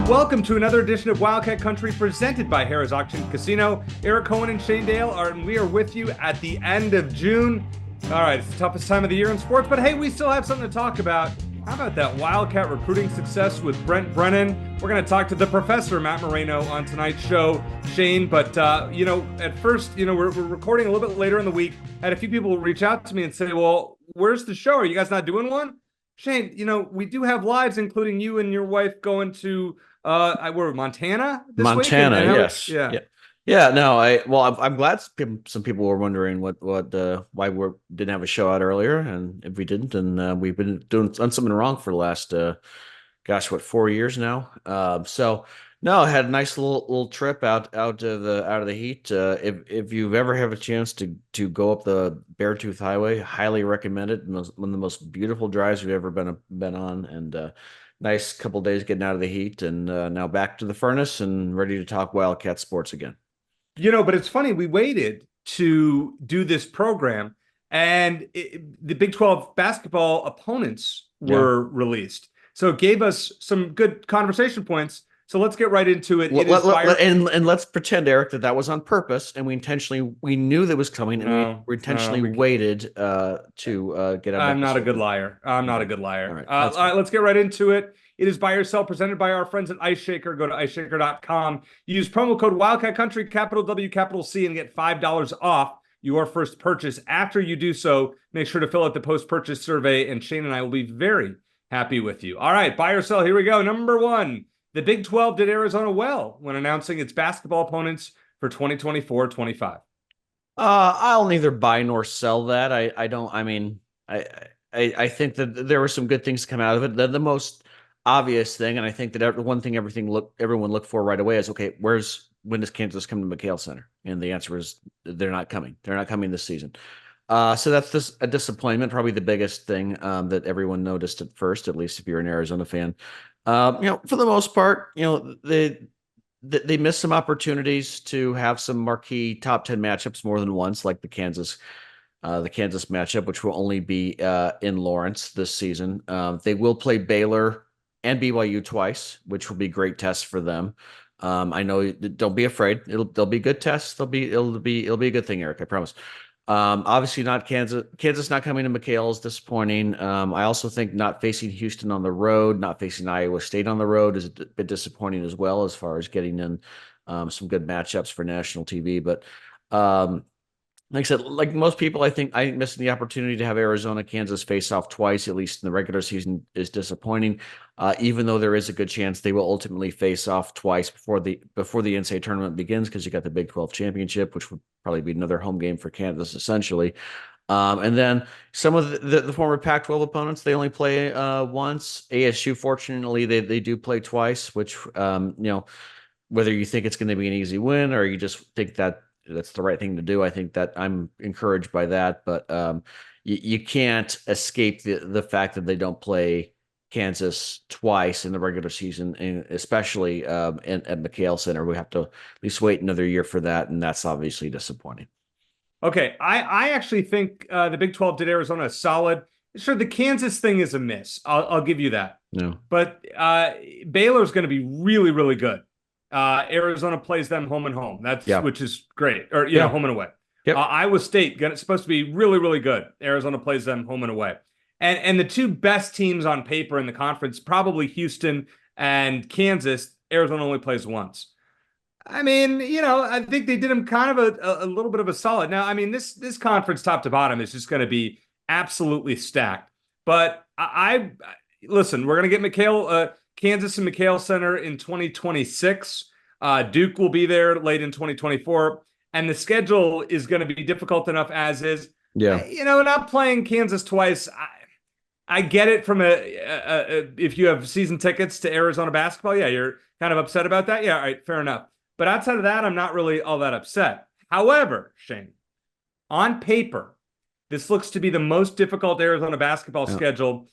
Welcome to another edition of Wildcat Country presented by Harrah's Auction Casino. Eric Cohen and Shane Dale and we are with you at the end of June. All right, it's the toughest time of the year in sports, but hey, we still have something to talk about. How about that Wildcat recruiting success with Brent Brennan? We're going to talk to the professor, Matt Moreno, on tonight's show, Shane. But, at first, we're recording a little bit later in the week. I had a few people reach out to me and say, well, where's the show? Are you guys not doing one? Shane, we do have lives, including you and your wife going to we're Montana this week. Montana, yes. Yeah. No, I'm glad some people were wondering why we didn't have a show out earlier, and if we didn't, then we've been done something wrong for the last 4 years now. So no, I had a nice little trip out of the heat. If you've ever have a chance to go up the Beartooth Highway, highly recommend it. One of the most beautiful drives we've ever been on, and nice couple days getting out of the heat, and now back to the furnace and ready to talk Wildcat sports again. But it's funny, we waited to do this program, and the Big 12 basketball opponents were released. So it gave us some good conversation points. So let's get right into it. And let's pretend, Eric, that was on purpose, and we knew that was coming, and we intentionally waited to get out. I'm not a good liar. All right, let's get right into it. It is Buy or Sell, presented by our friends at Ice Shaker. Go to iceshaker.com. Use promo code Wildcat Country, capital W, capital C, and get $5 off your first purchase. After you do so, make sure to fill out the post-purchase survey, and Shane and I will be very happy with you. All right, Buy or Sell, here we go. Number one. The Big 12 did Arizona well when announcing its basketball opponents for 2024-25. I'll neither buy nor sell that. I think that there were some good things to come out of it. The most obvious thing, and I think that one thing everyone looked for right away is, okay, when does Kansas come to McHale Center? And the answer is they're not coming. They're not coming this season. So that's just a disappointment, probably the biggest thing that everyone noticed at first, at least if you're an Arizona fan. For the most part, they missed some opportunities to have some marquee top 10 matchups more than once, like the Kansas matchup, which will only be in Lawrence this season. They will play Baylor and BYU twice, which will be great tests for them. I know, don't be afraid. They'll be good tests. It'll be a good thing, Eric, I promise. Obviously not Kansas. Kansas not coming to McHale is disappointing. I also think not facing Houston on the road, not facing Iowa State on the road is a bit disappointing as well, as far as getting in some good matchups for national TV. But like I said, like most people, I think missing the opportunity to have Arizona, Kansas face off twice, at least in the regular season, is disappointing. Even though there is a good chance they will ultimately face off twice before the NCAA tournament begins, because you got the Big 12 championship, which would probably be another home game for Kansas, essentially. And then some of the former Pac-12 opponents, they only play once. ASU, fortunately, they do play twice, which whether you think it's going to be an easy win or you just think that that's the right thing to do, I think that I'm encouraged by that. But you can't escape the fact that they don't play Kansas twice in the regular season, and especially at McHale Center. We have to at least wait another year for that, and that's obviously disappointing. Okay, I actually think the Big 12 did Arizona solid. Sure, the Kansas thing is a miss. I'll give you that. No. But Baylor's going to be really, really good. Arizona plays them home and home. Which is great. Or home and away. Yep. Iowa State supposed to be really, really good. Arizona plays them home and away. And the two best teams on paper in the conference, probably Houston and Kansas. Arizona only plays once. I mean, I think they did them kind of a little bit of a solid. Now, I mean, this conference top to bottom is just going to be absolutely stacked. But I listen, we're going to get Kansas and McHale Center in 2026. Duke will be there late in 2024. And the schedule is going to be difficult enough as is. Yeah. Not playing Kansas twice. I get it from if you have season tickets to Arizona basketball. Yeah, you're kind of upset about that. Yeah, all right, fair enough. But outside of that, I'm not really all that upset. However, Shane, on paper, this looks to be the most difficult Arizona basketball schedule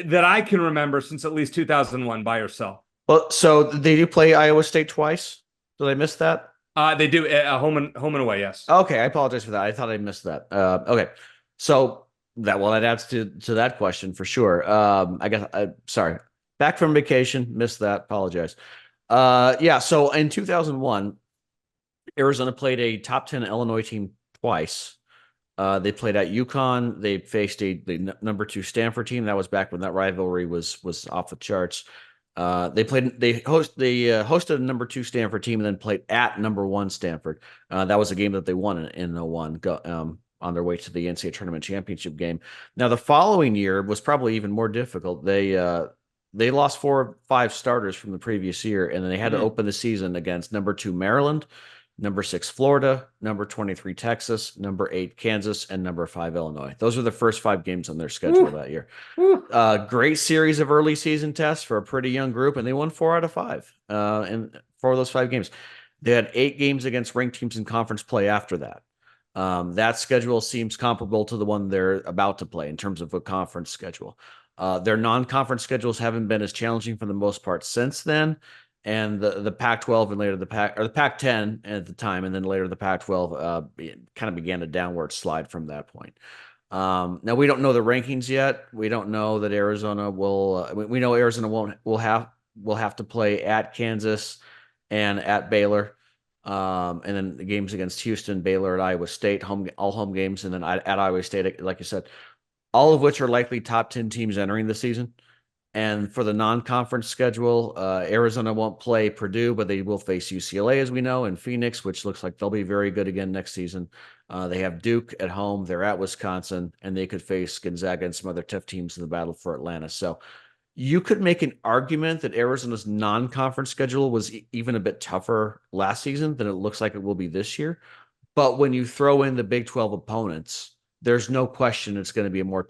that I can remember since at least 2001. Buy or sell. Well, so they do play Iowa State twice. Did I miss that? They do home and away. Yes. Okay, I apologize for that. I thought I missed that. Okay, so that adds to that question for sure. I guess sorry. Back from vacation, missed that. Apologize. Yeah. So in 2001, Arizona played a top 10 Illinois team twice. They played at UConn. They faced the number 2 Stanford team. That was back when that rivalry was off the charts. They hosted a number 2 Stanford team and then played at number 1 Stanford. That was a game that they won in 01, on their way to the NCAA tournament championship game. Now the following year was probably even more difficult. They lost 4 or 5 starters from the previous year, and then they had to open the season against number 2 Maryland, number 6 Florida, number 23 Texas, number 8 Kansas, and number 5 Illinois. Those are the first 5 games on their schedule that year. Great series of early season tests for a pretty young group, and they won 4 out of 5 and 4 of those 5 games. They had 8 games against ranked teams in conference play after that. That schedule seems comparable to the one they're about to play in terms of a conference schedule. Their non-conference schedules haven't been as challenging for the most part since then. And the Pac-12 and later the Pac-10 at the time, and then later the Pac-12 kind of began a downward slide from that point. Now we don't know the rankings yet. We don't know that Arizona will. We know Arizona will have to play at Kansas and at Baylor, and then the games against Houston, Baylor, at Iowa State, all home games, and then at Iowa State, like you said, all of which are likely top 10 teams entering the season. And for the non-conference schedule, Arizona won't play Purdue, but they will face UCLA, as we know, and Phoenix, which looks like they'll be very good again next season. They have Duke at home. They're at Wisconsin, and they could face Gonzaga and some other tough teams in the battle for Atlanta. So you could make an argument that Arizona's non-conference schedule was even a bit tougher last season than it looks like it will be this year. But when you throw in the Big 12 opponents, there's no question it's going to be a more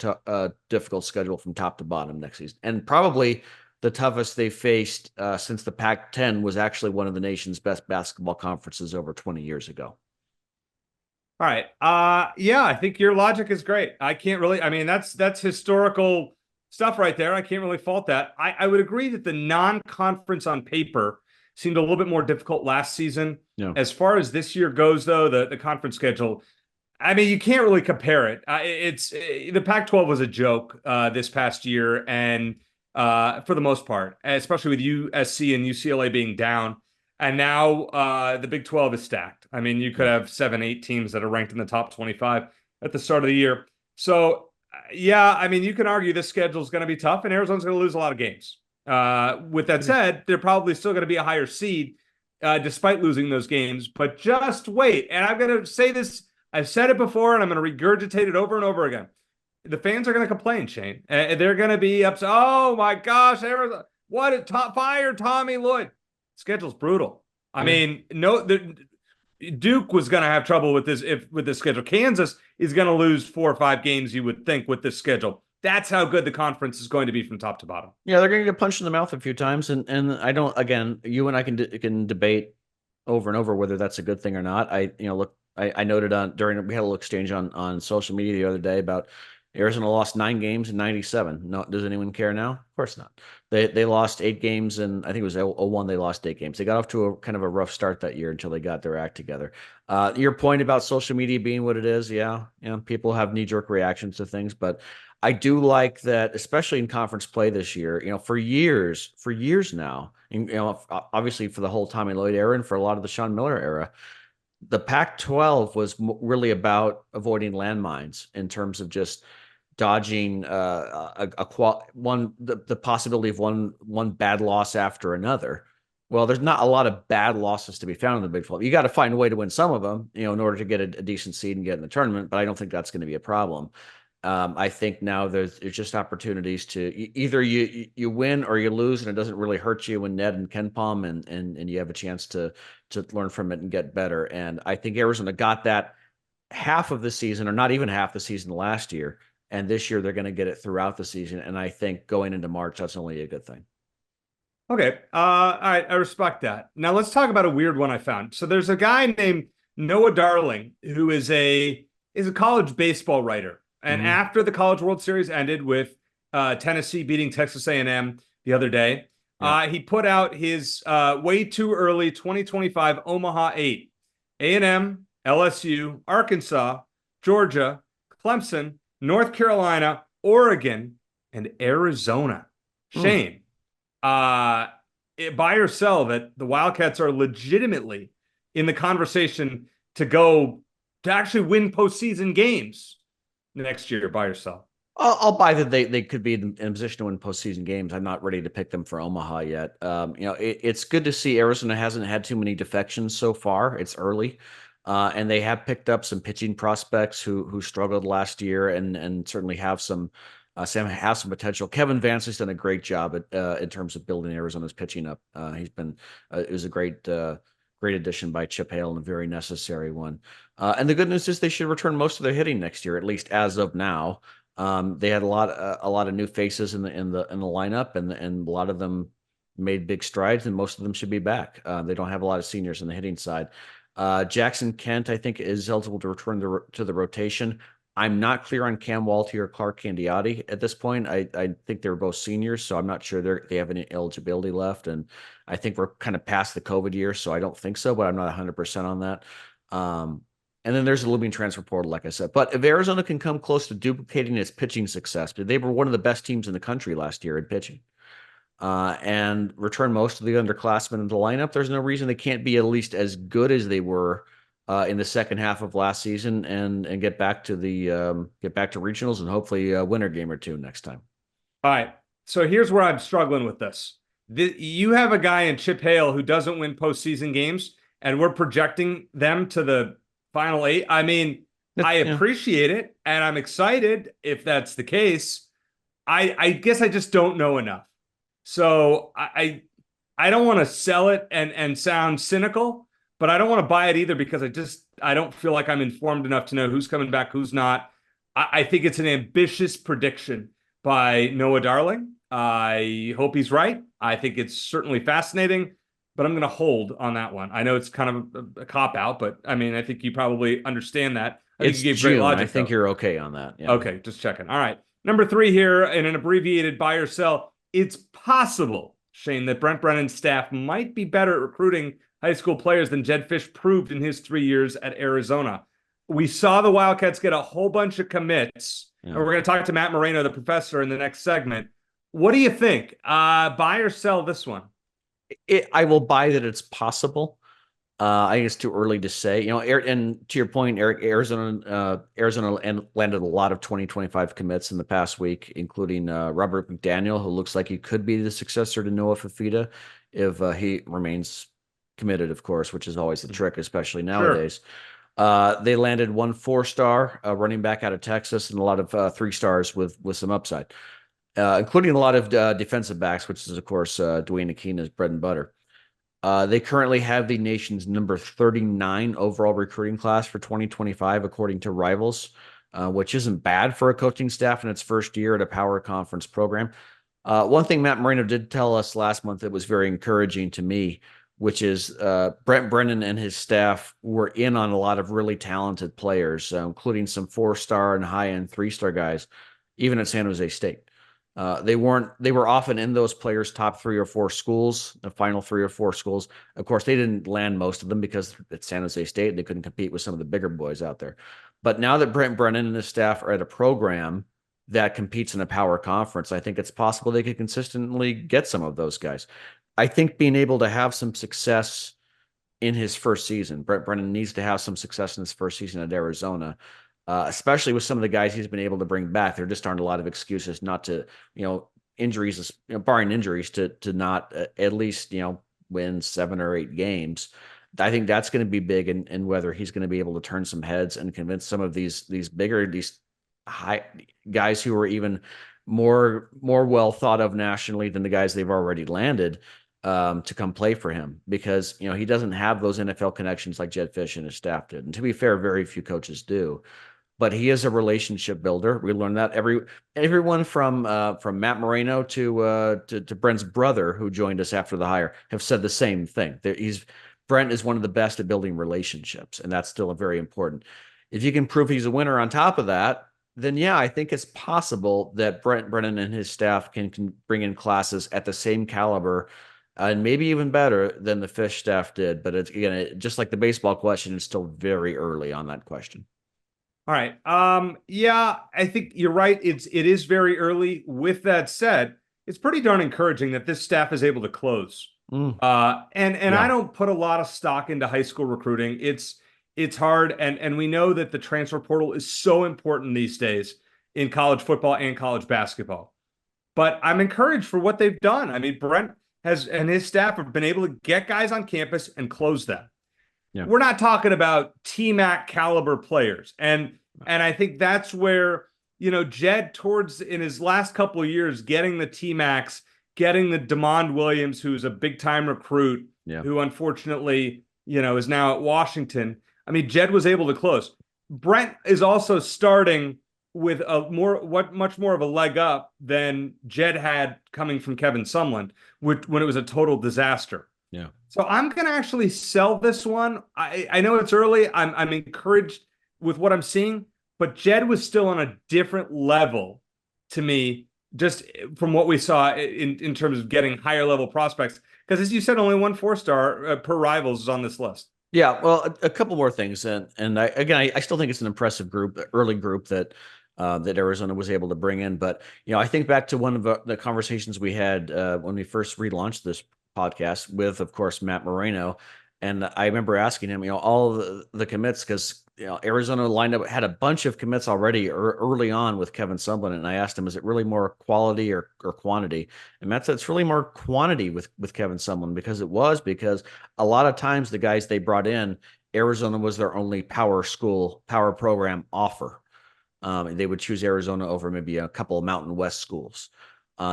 difficult schedule from top to bottom next season. And probably the toughest they faced since the Pac-10 was actually one of the nation's best basketball conferences over 20 years ago. All right. Yeah, I think your logic is great. I can't really, I mean, that's historical stuff right there. I can't really fault that. I would agree that the non-conference on paper seemed a little bit more difficult last season. Yeah. As far as this year goes, though, the conference schedule, I mean, you can't really compare it. The Pac-12 was a joke this past year, and for the most part, especially with USC and UCLA being down, and now the Big 12 is stacked. I mean, you could have 7, 8 teams that are ranked in the top 25 at the start of the year. So, yeah, I mean, you can argue this schedule is going to be tough, and Arizona's going to lose a lot of games. With that said, they're probably still going to be a higher seed despite losing those games. But just wait, and I'm going to say this. I've said it before, and I'm going to regurgitate it over and over again. The fans are going to complain, Shane. They're going to be upset. Oh, my gosh. Arizona, fire Tommy Lloyd. Schedule's brutal. I mean, Duke was going to have trouble with this schedule. Kansas is going to lose 4 or 5 games, you would think, with this schedule. That's how good the conference is going to be from top to bottom. Yeah, they're going to get punched in the mouth a few times. And I don't, again, you and I can debate over and over whether that's a good thing or not. I noted we had a little exchange on social media the other day about Arizona lost 9 games in 97. No, does anyone care now? Of course not. They lost 8 games, and I think it was 01. They lost 8 games. They got off to a kind of a rough start that year until they got their act together. Your point about social media being what it is, yeah, people have knee-jerk reactions to things, but I do like that, especially in conference play this year. For years now, and, obviously for the whole Tommy Lloyd era and for a lot of the Sean Miller era, the Pac-12 was really about avoiding landmines in terms of just dodging the possibility of one bad loss after another. Well, there's not a lot of bad losses to be found in the Big 12. You got to find a way to win some of them, in order to get a decent seed and get in the tournament. But I don't think that's going to be a problem. I think now there's just opportunities to either you win or you lose, and it doesn't really hurt you when Ned and KenPom and you have a chance to learn from it and get better. And I think Arizona got that half of the season, or not even half the season last year, and this year they're going to get it throughout the season. And I think going into March, that's only a good thing. Okay, all right, I respect that. Now let's talk about a weird one I found. So there's a guy named Noah Darling who is a college baseball writer. And after the College World Series ended with Tennessee beating Texas A&M the other day, he put out his way too early 2025 Omaha 8. A&M, LSU, Arkansas, Georgia, Clemson, North Carolina, Oregon, and Arizona. Shane, uh, buy or sell that the Wildcats are legitimately in the conversation to actually win postseason games next year? Buy or sell? I'll buy that they could be in a position to win postseason games. I'm not ready to pick them for Omaha yet. It's good to see Arizona hasn't had too many defections so far. It's early, and they have picked up some pitching prospects who struggled last year, and certainly have some potential. Kevin Vance has done a great job in terms of building Arizona's pitching up. It was a great addition by Chip Hale and a very necessary one. And the good news is they should return most of their hitting next year, at least as of now. They had a lot of new faces in the lineup, and a lot of them made big strides, and most of them should be back. They don't have a lot of seniors in the hitting side. Jackson Kent, I think, is eligible to return to the rotation. I'm not clear on Cam Walty or Clark Candiotti at this point. I think they're both seniors, so I'm not sure they have any eligibility left. And I think we're kind of past the COVID year, so I don't think so, but I'm not 100% on that. And then there's a looming transfer portal, like I said. But if Arizona can come close to duplicating its pitching success, they were one of the best teams in the country last year in pitching, and return most of the underclassmen in the lineup, there's no reason they can't be at least as good as they were in the second half of last season, and get back to regionals and hopefully win a game or two next time. All right. So here's where I'm struggling with this. You have a guy in Chip Hale who doesn't win postseason games, and we're projecting them to the Final 8. I mean, I appreciate it, and I'm excited if that's the case. I guess I just don't know enough. So I don't want to sell it and sound cynical, but I don't want to buy it either, because I don't feel like I'm informed enough to know who's coming back, who's not. I think it's an ambitious prediction by Noah Darling. I hope he's right. I think it's certainly fascinating, but I'm going to hold on that one. I know it's kind of a cop-out, but I mean, I think you probably understand that. I think you gave June. Great logic. I think you're okay on that. Yeah. Okay, just checking. All right. Number 3 here in an abbreviated buy or sell. It's possible, Shane, that Brent Brennan's staff might be better at recruiting high school players than Jedd Fisch proved in his 3 years at Arizona. We saw the Wildcats get a whole bunch of commits, and we're going to talk to Matt Moreno, the professor, in the next segment. What do you think? Buy or sell this one? I will buy that it's possible. I think it's too early to say. And to your point, Eric, Arizona landed a lot of 2025 commits in the past week, including Robert McDaniel, who looks like he could be the successor to Noah Fifita if he remains committed, of course, which is always the trick, especially nowadays. Sure. They landed 1 4-star running back out of Texas, and a lot of 3 stars with some upside, including a lot of defensive backs, which is, of course, Dwayne Akina's bread and butter. They currently have the nation's number 39 overall recruiting class for 2025, according to Rivals, which isn't bad for a coaching staff in its first year at a power conference program. One thing Matt Moreno did tell us last month that was very encouraging to me, which is Brent Brennan and his staff were in on a lot of really talented players, including some 4-star and high-end 3-star guys, even at San Jose State. They were often in those players' top 3 or 4 schools, the final 3 or 4 schools. Of course, they didn't land most of them because at San Jose State, they couldn't compete with some of the bigger boys out there. But now that Brent Brennan and his staff are at a program that competes in a power conference, I think it's possible they could consistently get some of those guys. I think being able to have some success in his first season, Brent Brennan needs to have some success in his first season at Arizona. Especially with some of the guys he's been able to bring back. There just aren't a lot of excuses not to, injuries, barring injuries, to not at least, win 7 or 8 games. I think that's going to be big, and whether he's going to be able to turn some heads and convince some of these high guys who are even more well thought of nationally than the guys they've already landed to come play for him, because, he doesn't have those NFL connections like Jedd Fisch and his staff did. And to be fair, very few coaches do. But he is a relationship builder. We learned that everyone from Matt Moreno to Brent's brother, who joined us after the hire, have said the same thing. Brent is one of the best at building relationships, and that's still very important. If you can prove he's a winner on top of that, then yeah, I think it's possible that Brent Brennan and his staff can bring in classes at the same caliber, and maybe even better than the Fisch staff did. But it's just like the baseball question, it's still very early on that question. All right. Yeah, I think you're right. It is very early. With that said, it's pretty darn encouraging that this staff is able to close. Mm. And Yeah. I don't put a lot of stock into high school recruiting. It's hard, and we know that the transfer portal is so important these days in college football and college basketball. But I'm encouraged for what they've done. I mean, Brent has and his staff have been able to get guys on campus and close them. Yeah. We're not talking about T-Mac caliber players. And I think that's where, Jed in his last couple of years, getting the T-Macs, getting the DeMond Williams, who's a big time recruit, who unfortunately, is now at Washington. I mean, Jed was able to close. Brent is also starting with much more of a leg up than Jed had coming from Kevin Sumlin, when it was a total disaster. Yeah. So I'm going to actually sell this one. I know it's early. I'm encouraged with what I'm seeing, but Jed was still on a different level to me, just from what we saw in terms of getting higher level prospects. Because as you said, only one 4-star per Rivals is on this list. Yeah, well, a couple more things, and I still think it's an impressive group, early group that Arizona was able to bring in. But I think back to one of the conversations we had when we first relaunched this podcast with, of course, Matt Moreno, and I remember asking him, all the commits, because Arizona lined up had a bunch of commits already early on with Kevin Sumlin, and I asked him, is it really more quality or quantity? And Matt said it's really more quantity with Kevin Sumlin, because a lot of times the guys they brought in, Arizona was their only power program offer. They would choose Arizona over maybe a couple of Mountain West schools.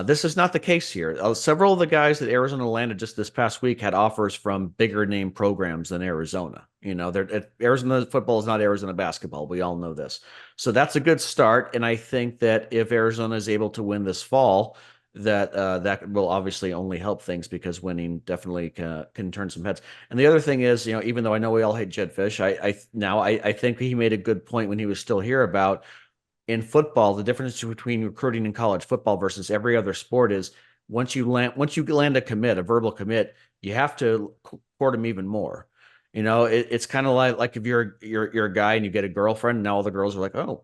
This is not the case here. Several of the guys that Arizona landed just this past week had offers from bigger name programs than Arizona. Arizona football is not Arizona basketball. We all know this. So that's a good start. And I think that if Arizona is able to win this fall, that will obviously only help things, because winning definitely can turn some heads. And the other thing is, even though I know we all hate Jed Fish, I think he made a good point when he was still here about, in football, the difference between recruiting in college football versus every other sport is once you land a verbal commit, you have to court them even more. It's kind of like if you're a guy and you get a girlfriend, and now all the girls are like, oh,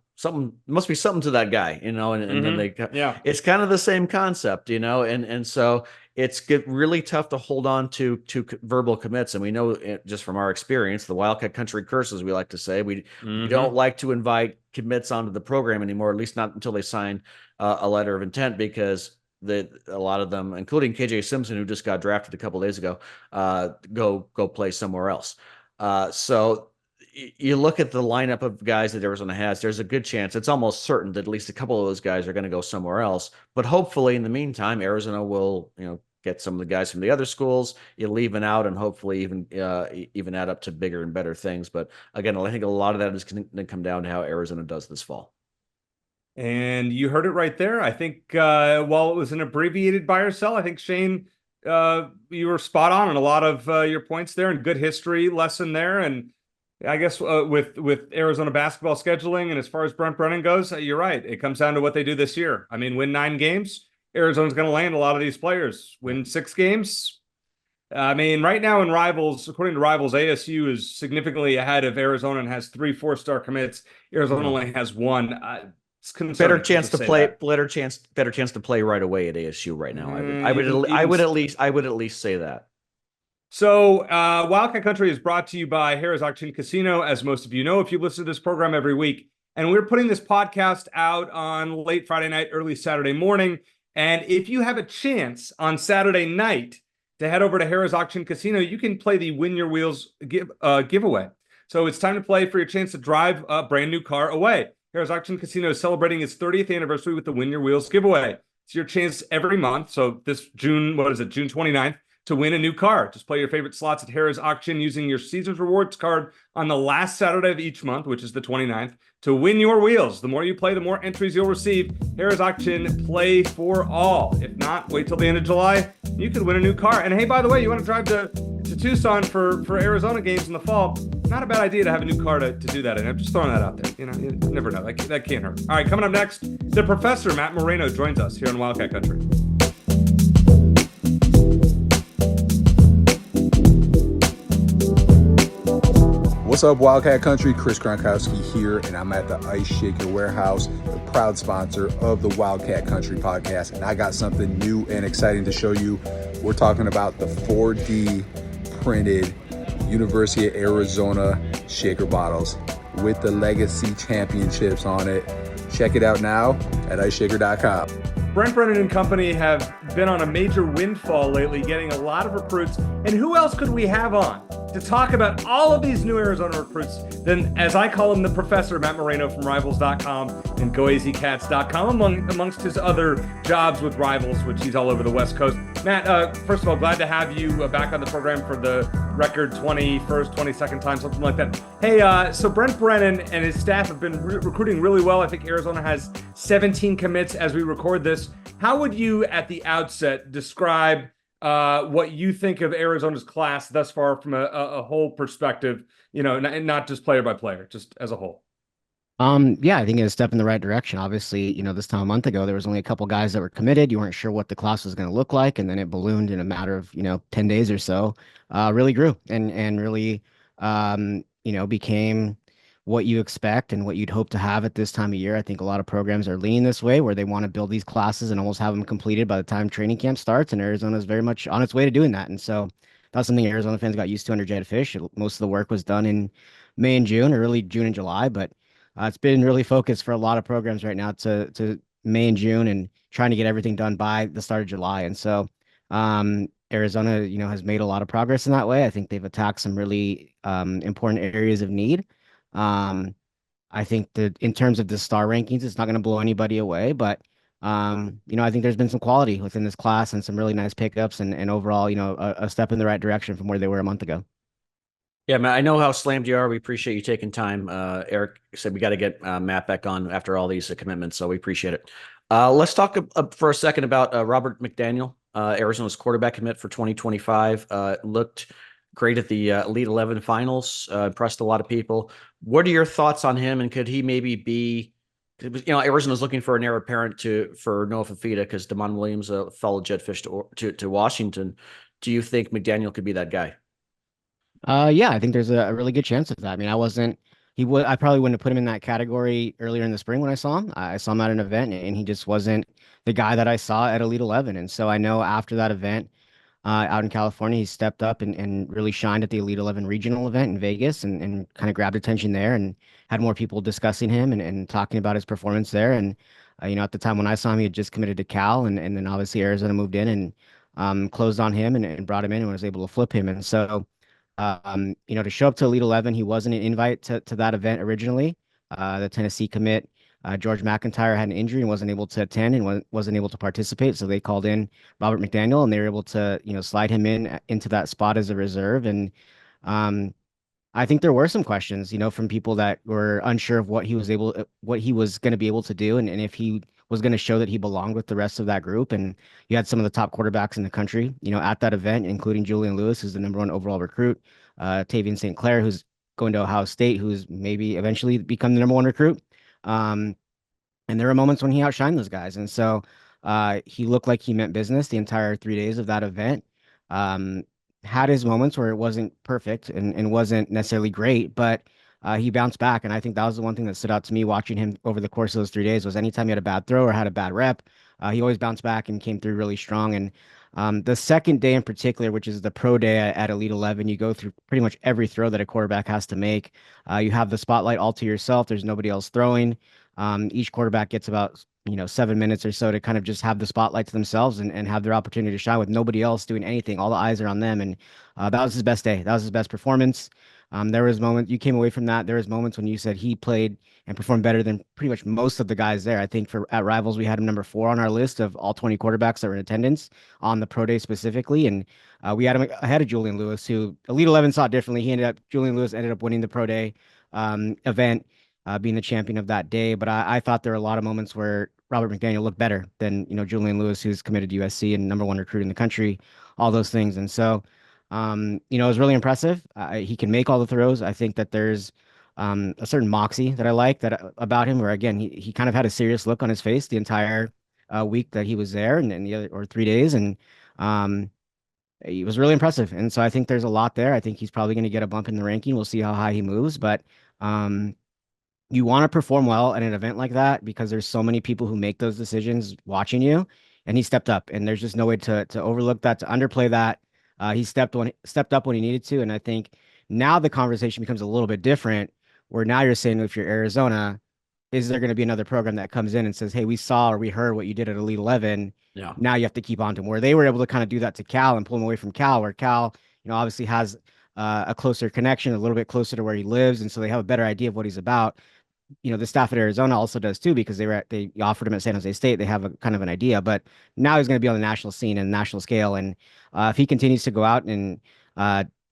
must be something to that guy, and then it's kind of the same concept, and so it's really tough to hold on to verbal commits. And we know just from our experience, the Wildcat country curse, as we like to say, we don't like to invite commits onto the program anymore, at least not until they sign a letter of intent, because a lot of them, including KJ Simpson, who just got drafted a couple of days ago, go play somewhere else. So you look at the lineup of guys that Arizona has, there's a good chance, it's almost certain, that at least a couple of those guys are going to go somewhere else. But hopefully in the meantime, Arizona will, get some of the guys from the other schools, you'll even out, and hopefully even add up to bigger and better things. But again, I think a lot of that is going to come down to how Arizona does this fall. And you heard it right there. I think while it was an abbreviated buy or sell, I think, Shane, you were spot on a lot of your points there, and good history lesson there. And I guess with Arizona basketball scheduling, and as far as Brent Brennan goes, you're right. It comes down to what they do this year. I mean, win 9 games, Arizona's going to land a lot of these players. Win 6 games. I mean, right now in Rivals, according to Rivals, ASU is significantly ahead of Arizona and has 3 4-star commits. Arizona only has 1. Better chance to play right away at ASU right now. I would at least say that. So Wildcat Country is brought to you by Harrah's Auction Casino, as most of you know if you listen to this program every week. And we're putting this podcast out on late Friday night, early Saturday morning. And if you have a chance on Saturday night to head over to Harrah's Auction Casino, you can play the Win Your Wheels giveaway. So it's time to play for your chance to drive a brand new car away. Harrah's Auction Casino is celebrating its 30th anniversary with the Win Your Wheels giveaway. It's your chance every month. So this June 29th, to win a new car. Just play your favorite slots at Harrah's Auction using your Caesars Rewards card on the last Saturday of each month, which is the 29th, to win your wheels. The more you play, the more entries you'll receive. Harrah's Auction, play for all. If not, wait till the end of July. You could win a new car. And hey, by the way, you want to drive to Tucson for Arizona games in the fall, not a bad idea to have a new car to do that in. I'm just throwing that out there. You never know. That can't hurt. All right, coming up next, the professor, Matt Moreno, joins us here on Wildcat Country. What's up, Wildcat Country? Chris Gronkowski here, and I'm at the Ice Shaker Warehouse, the proud sponsor of the Wildcat Country podcast. And I got something new and exciting to show you. We're talking about the 4D printed University of Arizona shaker bottles with the Legacy Championships on it. Check it out now at iceshaker.com. Brent Brennan and company have been on a major windfall lately, getting a lot of recruits. And who else could we have on to talk about all of these new Arizona recruits than, as I call him, the professor, Matt Moreno from Rivals.com and GoAZCats.com, amongst his other jobs with Rivals, which he's all over the West Coast. Matt, first of all, glad to have you back on the program for the record 21st, 22nd time, something like that. Hey, so Brent Brennan and his staff have been recruiting really well. I think Arizona has 17 commits as we record this. How would you, at the outset, describe what you think of Arizona's class thus far from a whole perspective, not just player by player, just as a whole? Yeah, I think it's a step in the right direction. Obviously, this time a month ago, there was only a couple guys that were committed. You weren't sure what the class was going to look like, and then it ballooned in a matter of 10 days or so. Really grew and really became what you expect and what you'd hope to have at this time of year. I think a lot of programs are leaning this way, where they want to build these classes and almost have them completed by the time training camp starts. And Arizona is very much on its way to doing that. And so that's something Arizona fans got used to under Jedd Fisch. Most of the work was done in May and June, or early June and July, but it's been really focused for a lot of programs right now to May and June and trying to get everything done by the start of July. And so Arizona, has made a lot of progress in that way. I think they've attacked some really important areas of need. I think that in terms of the star rankings, it's not going to blow anybody away, but I think there's been some quality within this class and some really nice pickups and overall, a step in the right direction from where they were a month ago. Yeah, Matt, I know how slammed you are. We appreciate you taking time. Eric said we got to get Matt back on after all these commitments, so we appreciate it. Let's talk for a second about Robert McDaniel, Arizona's quarterback commit for 2025. Looked great at the Elite 11 finals, impressed a lot of people. What are your thoughts on him, and could he maybe be, Arizona's looking for an heir apparent for Noah Fafita because Damon Williams followed Jedd Fisch to Washington. Do you think McDaniel could be that guy? Yeah, I think there's a really good chance of that. I mean, I probably wouldn't have put him in that category earlier in the spring when I saw him. I saw him at an event and he just wasn't the guy that I saw at Elite 11. And so I know after that event out in California, he stepped up and really shined at the Elite 11 regional event in Vegas and kind of grabbed attention there and had more people discussing him and talking about his performance there. And, at the time when I saw him, he had just committed to Cal and then obviously Arizona moved in and closed on him and brought him in and was able to flip him. And so to show up to Elite 11, he wasn't an invite to that event originally. The Tennessee commit, George McIntyre, had an injury and wasn't able to attend and wasn't able to participate. So they called in Robert McDaniel and they were able to, slide him into that spot as a reserve. And I think there were some questions, from people that were unsure of what he was going to be able to do and if he was going to show that he belonged with the rest of that group. And you had some of the top quarterbacks in the country, at that event, including Julian Lewis, who's the #1 overall recruit, Tavian St. Clair, who's going to Ohio State, who's maybe eventually become the #1 recruit. And there were moments when he outshined those guys. And so he looked like he meant business the entire 3 days of that event. Had his moments where it wasn't perfect and wasn't necessarily great, but he bounced back. And I think that was the one thing that stood out to me watching him over the course of those 3 days was anytime he had a bad throw or had a bad rep, he always bounced back and came through really strong. And the second day in particular, which is the pro day at Elite 11, you go through pretty much every throw that a quarterback has to make. You have the spotlight all to yourself. There's nobody else throwing. Each quarterback gets about 7 minutes or so to kind of just have the spotlight to themselves and have their opportunity to shine with nobody else doing anything. All the eyes are on them. And that was his best day. That was his best performance. There was moments you came away from that. There was moments when you said he played and performed better than pretty much most of the guys there. I think at Rivals, we had him #4 on our list of all 20 quarterbacks that were in attendance on the pro day specifically. And we had him ahead of Julian Lewis, who Elite 11 saw it differently. Julian Lewis ended up winning the pro day event, being the champion of that day. But I thought there were a lot of moments where Robert McDaniel looked better than, Julian Lewis, who's committed to USC and #1 recruit in the country, all those things. And so, it was really impressive. He can make all the throws. I think that there's a certain moxie that I like about him, where again, he kind of had a serious look on his face the entire week that he was there and the other or 3 days. And he was really impressive. And so I think there's a lot there. I think he's probably going to get a bump in the ranking. We'll see how high he moves, but um, you want to perform well at an event like that because there's so many people who make those decisions watching you, and he stepped up, and there's just no way to overlook that, to underplay that. He stepped up when he needed to, and I think now the conversation becomes a little bit different, where now you're saying if you're Arizona, is there going to be another program that comes in and says, "Hey, we saw or we heard what you did at Elite 11. Yeah. Now you have to keep on to them." Where they were able to kind of do that to Cal and pull him away from Cal, where Cal, obviously has a closer connection, a little bit closer to where he lives, and so they have a better idea of what he's about. The staff at Arizona also does too, because they offered him at San Jose State. They have a kind of an idea, but now he's going to be on the national scene and national scale. And if he continues to go out and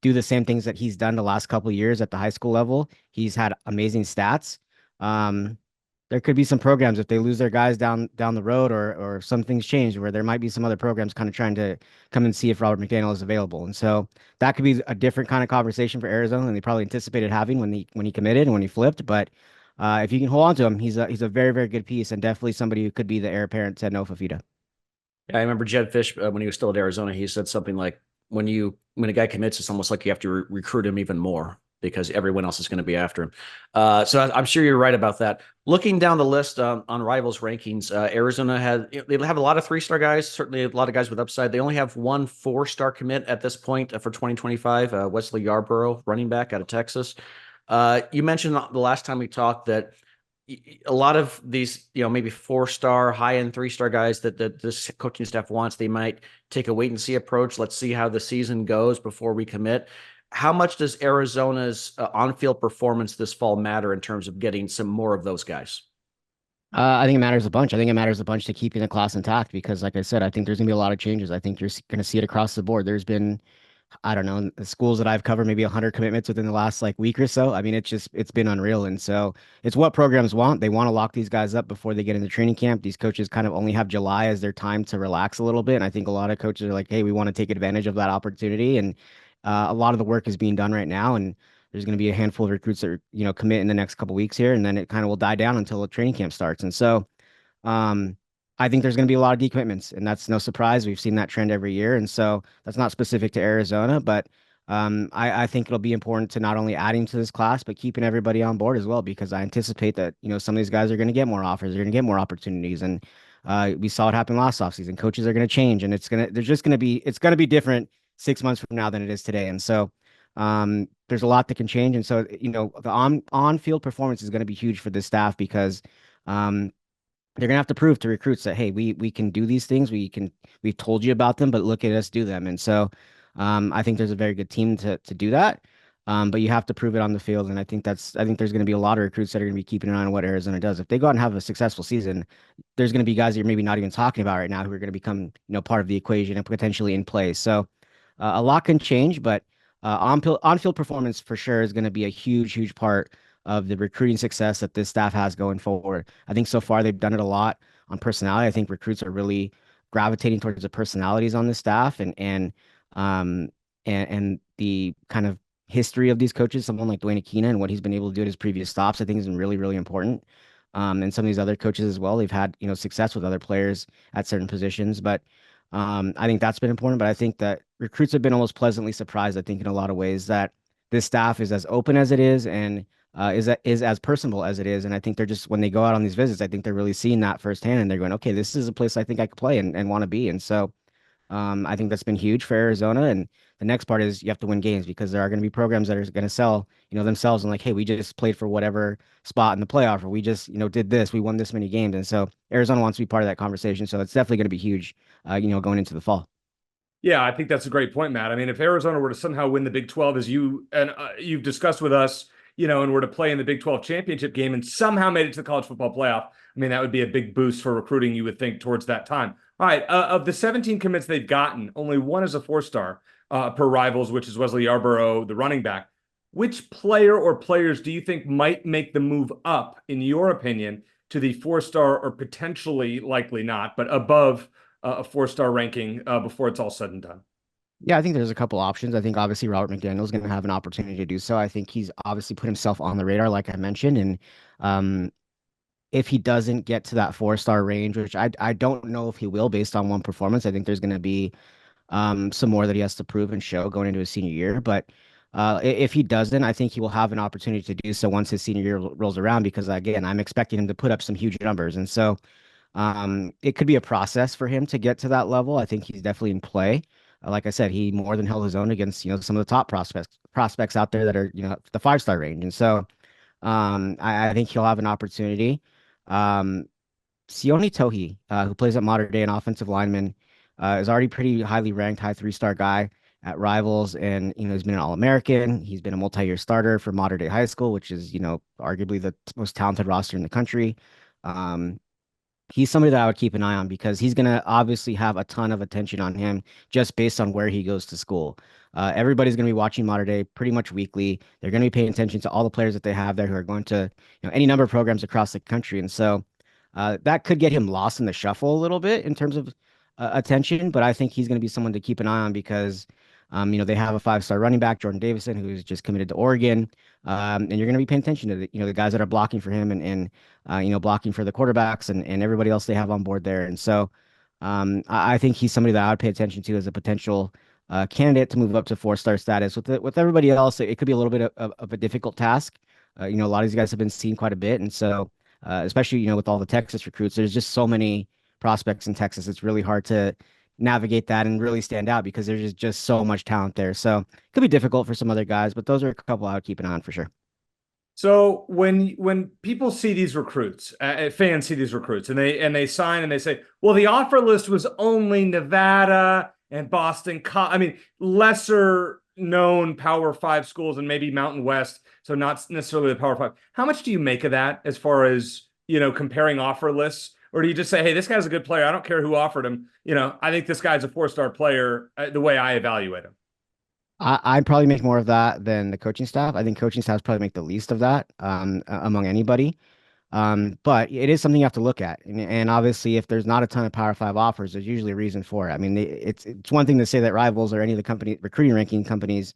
do the same things that he's done the last couple of years at the high school level, he's had amazing stats. There could be some programs if they lose their guys down the road, or some things change, where there might be some other programs kind of trying to come and see if Robert McDaniel is available. And so that could be a different kind of conversation for Arizona than they probably anticipated having when he committed and when he flipped. But if you can hold on to him, he's a very, very good piece, and definitely somebody who could be the heir apparent to No Fafita. Yeah, I remember Jed Fish when he was still at Arizona. He said something like, "When a guy commits, it's almost like you have to recruit him even more because everyone else is going to be after him." So I'm sure you're right about that. Looking down the list on Rivals rankings, Arizona they have a lot of 3-star guys. Certainly a lot of guys with upside. They only have one 4-star commit at this point for 2025. Wesley Yarborough, running back out of Texas. You mentioned the last time we talked that a lot of these, maybe 4-star, high-end 3-star guys that this coaching staff wants, they might take a wait-and-see approach. Let's see how the season goes before we commit. How much does Arizona's on-field performance this fall matter in terms of getting some more of those guys? I think it matters a bunch. I think it matters a bunch to keeping the class intact because, like I said, I think there's going to be a lot of changes. I think you're going to see it across the board. There's been, I don't know, in the schools that I've covered, maybe 100 commitments within the last week or so. I mean, it's been unreal. And so it's what programs want. They want to lock these guys up before they get into training camp. These coaches kind of only have July as their time to relax a little bit. And I think a lot of coaches are like, hey, we want to take advantage of that opportunity. And a lot of the work is being done right now. And there's going to be a handful of recruits that commit in the next couple weeks here, and then it kind of will die down until the training camp starts. And so um, I think there's going to be a lot of decommitments, and that's no surprise. We've seen that trend every year, and so that's not specific to Arizona, but I think it'll be important to not only adding to this class, but keeping everybody on board as well, because I anticipate that some of these guys are going to get more offers, they're going to get more opportunities, and we saw it happen last offseason. Coaches are going to change, and it's going to be different 6 months from now than it is today, and so there's a lot that can change, and so the on-field performance is going to be huge for this staff because they're gonna have to prove to recruits that, hey, we can do these things. We've told you about them, but look at us do them. And so I think there's a very good team to do that. But you have to prove it on the field. And I think there's gonna be a lot of recruits that are gonna be keeping an eye on what Arizona does. If they go out and have a successful season, there's gonna be guys that you're maybe not even talking about right now who are gonna become part of the equation and potentially in play. So a lot can change, but on-field performance for sure is gonna be a huge, huge part of the recruiting success that this staff has going forward. I think so far they've done it a lot on personality. I think recruits are really gravitating towards the personalities on the staff and the kind of history of these coaches. Someone like Dwayne Aquina and what he's been able to do at his previous stops, I think has been really, really important. And some of these other coaches as well, they've had success with other players at certain positions, but I think that's been important. But I think that recruits have been almost pleasantly surprised, I think, in a lot of ways, that this staff is as open as it is and is as personable as it is. And I think they're just, when they go out on these visits, I think they're really seeing that firsthand, and they're going, okay, this is a place I think I could play and want to be. And so I think that's been huge for Arizona. And the next part is you have to win games, because there are going to be programs that are going to sell, themselves and like, hey, we just played for whatever spot in the playoff, or we just, did this, we won this many games. And so Arizona wants to be part of that conversation. So it's definitely going to be huge, going into the fall. Yeah, I think that's a great point, Matt. I mean, if Arizona were to somehow win the Big 12, as you've discussed with us, and were to play in the Big 12 championship game and somehow made it to the college football playoff, I mean, that would be a big boost for recruiting, you would think, towards that time. All right, of the 17 commits they've gotten, only one is a 4-star per Rivals, which is Wesley Yarborough, the running back. Which player or players do you think might make the move up, in your opinion, to the 4-star, or potentially, likely not, but above a 4-star ranking before it's all said and done? Yeah, I think there's a couple options. I think obviously Robert McDaniel is going to have an opportunity to do so. I think he's obviously put himself on the radar, like I mentioned, and if he doesn't get to that 4-star range, which I don't know if he will based on one performance, I think there's going to be some more that he has to prove and show going into his senior year. But if he doesn't, I think he will have an opportunity to do so once his senior year rolls around, because again, I'm expecting him to put up some huge numbers. And so it could be a process for him to get to that level. I think he's definitely in play. Like I said, he more than held his own against, some of the top prospects out there that are, the 5-star range. And so I think he'll have an opportunity. Um, Sione Tohi, who plays at Mater Dei, an offensive lineman, is already pretty highly ranked, high 3-star guy at Rivals, and he's been an All-American. He's been a multi-year starter for Mater Dei High School, which is arguably the most talented roster in the country. Um, he's somebody that I would keep an eye on, because he's going to obviously have a ton of attention on him just based on where he goes to school. Everybody's going to be watching Mater Dei pretty much weekly. They're going to be paying attention to all the players that they have there who are going to, any number of programs across the country. And so that could get him lost in the shuffle a little bit in terms of attention, but I think he's going to be someone to keep an eye on, because they have a 5-star running back, Jordan Davison, who's just committed to Oregon. And you're going to be paying attention to the guys that are blocking for him, and blocking for the quarterbacks, and everybody else they have on board there. And so I think he's somebody that I would pay attention to as a potential candidate to move up to 4-star status. With everybody else, it could be a little bit of a difficult task. A lot of these guys have been seen quite a bit, and so especially with all the Texas recruits, there's just so many prospects in Texas. It's really hard to navigate that and really stand out, because there's just so much talent there. So it could be difficult for some other guys, but those are a couple I would keep an eye on for sure. So when people see these recruits, fans see these recruits, and they sign and they say, well, the offer list was only Nevada and Boston. I mean, lesser known Power 5 schools and maybe Mountain West, so not necessarily the Power 5. How much do you make of that as far as comparing offer lists? Or do you just say, hey, this guy's a good player, I don't care who offered him, I think this guy's a 4-star player, the way I evaluate him? I'd probably make more of that than the coaching staff. I think coaching staffs probably make the least of that among anybody. But it is something you have to look at. And obviously, if there's not a ton of Power 5 offers, there's usually a reason for it. I mean, it's one thing to say that Rivals or any of the recruiting ranking companies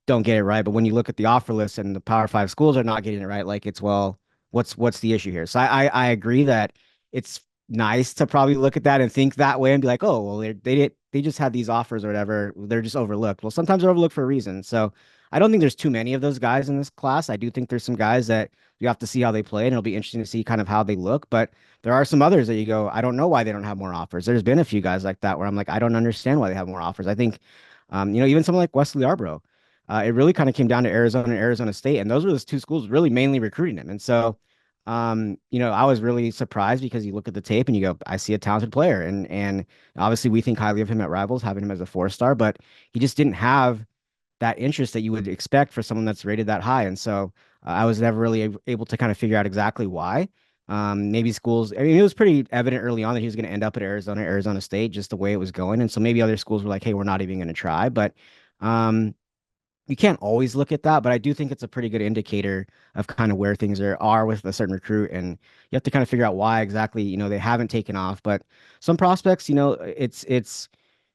don't get it right, but when you look at the offer list and the Power 5 schools are not getting it right, like, well, what's the issue here? So I agree that it's nice to probably look at that and think that way and be like, oh, well, they just had these offers or whatever, they're just overlooked. Well, sometimes they're overlooked for a reason. So I don't think there's too many of those guys in this class. I do think there's some guys that you have to see how they play, and it'll be interesting to see kind of how they look. But there are some others that you go, I don't know why they don't have more offers. There's been a few guys like that where I'm like, I don't understand why they have more offers. I think, even someone like Wesley Arbro, it really kind of came down to Arizona and Arizona State, and those were the two schools really mainly recruiting him. And so, I was really surprised, because you look at the tape and you go, I see a talented player, and obviously we think highly of him at Rivals, having him as a 4-star, but he just didn't have that interest that you would expect for someone that's rated that high. And so I was never really able to kind of figure out exactly why. Maybe schools, I mean, it was pretty evident early on that he was going to end up at Arizona State, just the way it was going. And so maybe other schools were like, hey, we're not even going to try. But you can't always look at that, but I do think it's a pretty good indicator of kind of where things are with a certain recruit, and you have to kind of figure out why exactly they haven't taken off. But some prospects, it's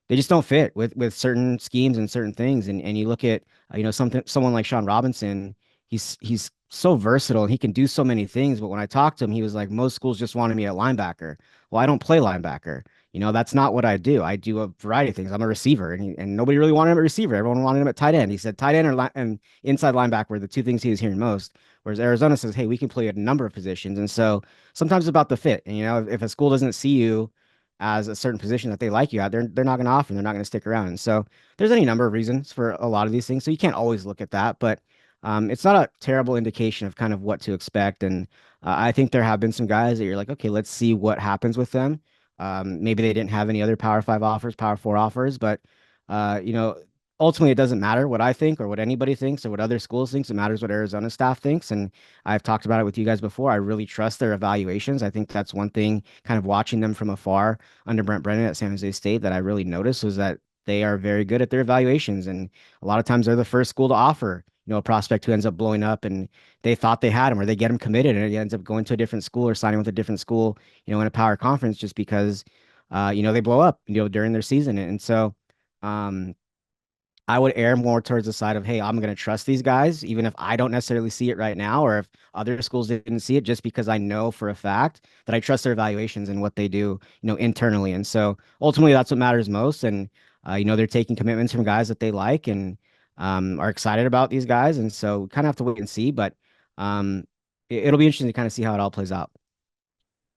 they just don't fit with certain schemes and certain things. And you look at someone like Sean Robinson, he's so versatile and he can do so many things. But when I talked to him, he was like, most schools just wanted me at linebacker. Well, I don't play linebacker. That's not what I do. I do a variety of things. I'm a receiver, and nobody really wanted him at receiver. Everyone wanted him at tight end. He said tight end and inside linebacker were the two things he was hearing most. Whereas Arizona says, hey, we can play a number of positions. And so sometimes it's about the fit. And, if a school doesn't see you as a certain position that they like you at, they're not going to offer, and they're not going to stick around. And so there's any number of reasons for a lot of these things. So you can't always look at that, but it's not a terrible indication of kind of what to expect. And I think there have been some guys that you're like, okay, let's see what happens with them. Maybe they didn't have any other Power 5 offers, Power 4 offers, but ultimately it doesn't matter what I think or what anybody thinks or what other schools thinks. It matters what Arizona staff thinks. And I've talked about it with you guys before. I really trust their evaluations. I think that's one thing, kind of watching them from afar under Brent Brennan at San Jose State, that I really noticed was that they are very good at their evaluations. And a lot of times they're the first school to offer, a prospect who ends up blowing up, and they thought they had him, or they get him committed and he ends up going to a different school or signing with a different school, in a power conference, just because, they blow up, during their season. And so, I would err more towards the side of, hey, I'm going to trust these guys, even if I don't necessarily see it right now, or if other schools didn't see it, just because I know for a fact that I trust their evaluations and what they do, internally. And so ultimately that's what matters most. And They're taking commitments from guys that they like and are excited about these guys. And so kind of have to wait and see, but it'll be interesting to kind of see how it all plays out.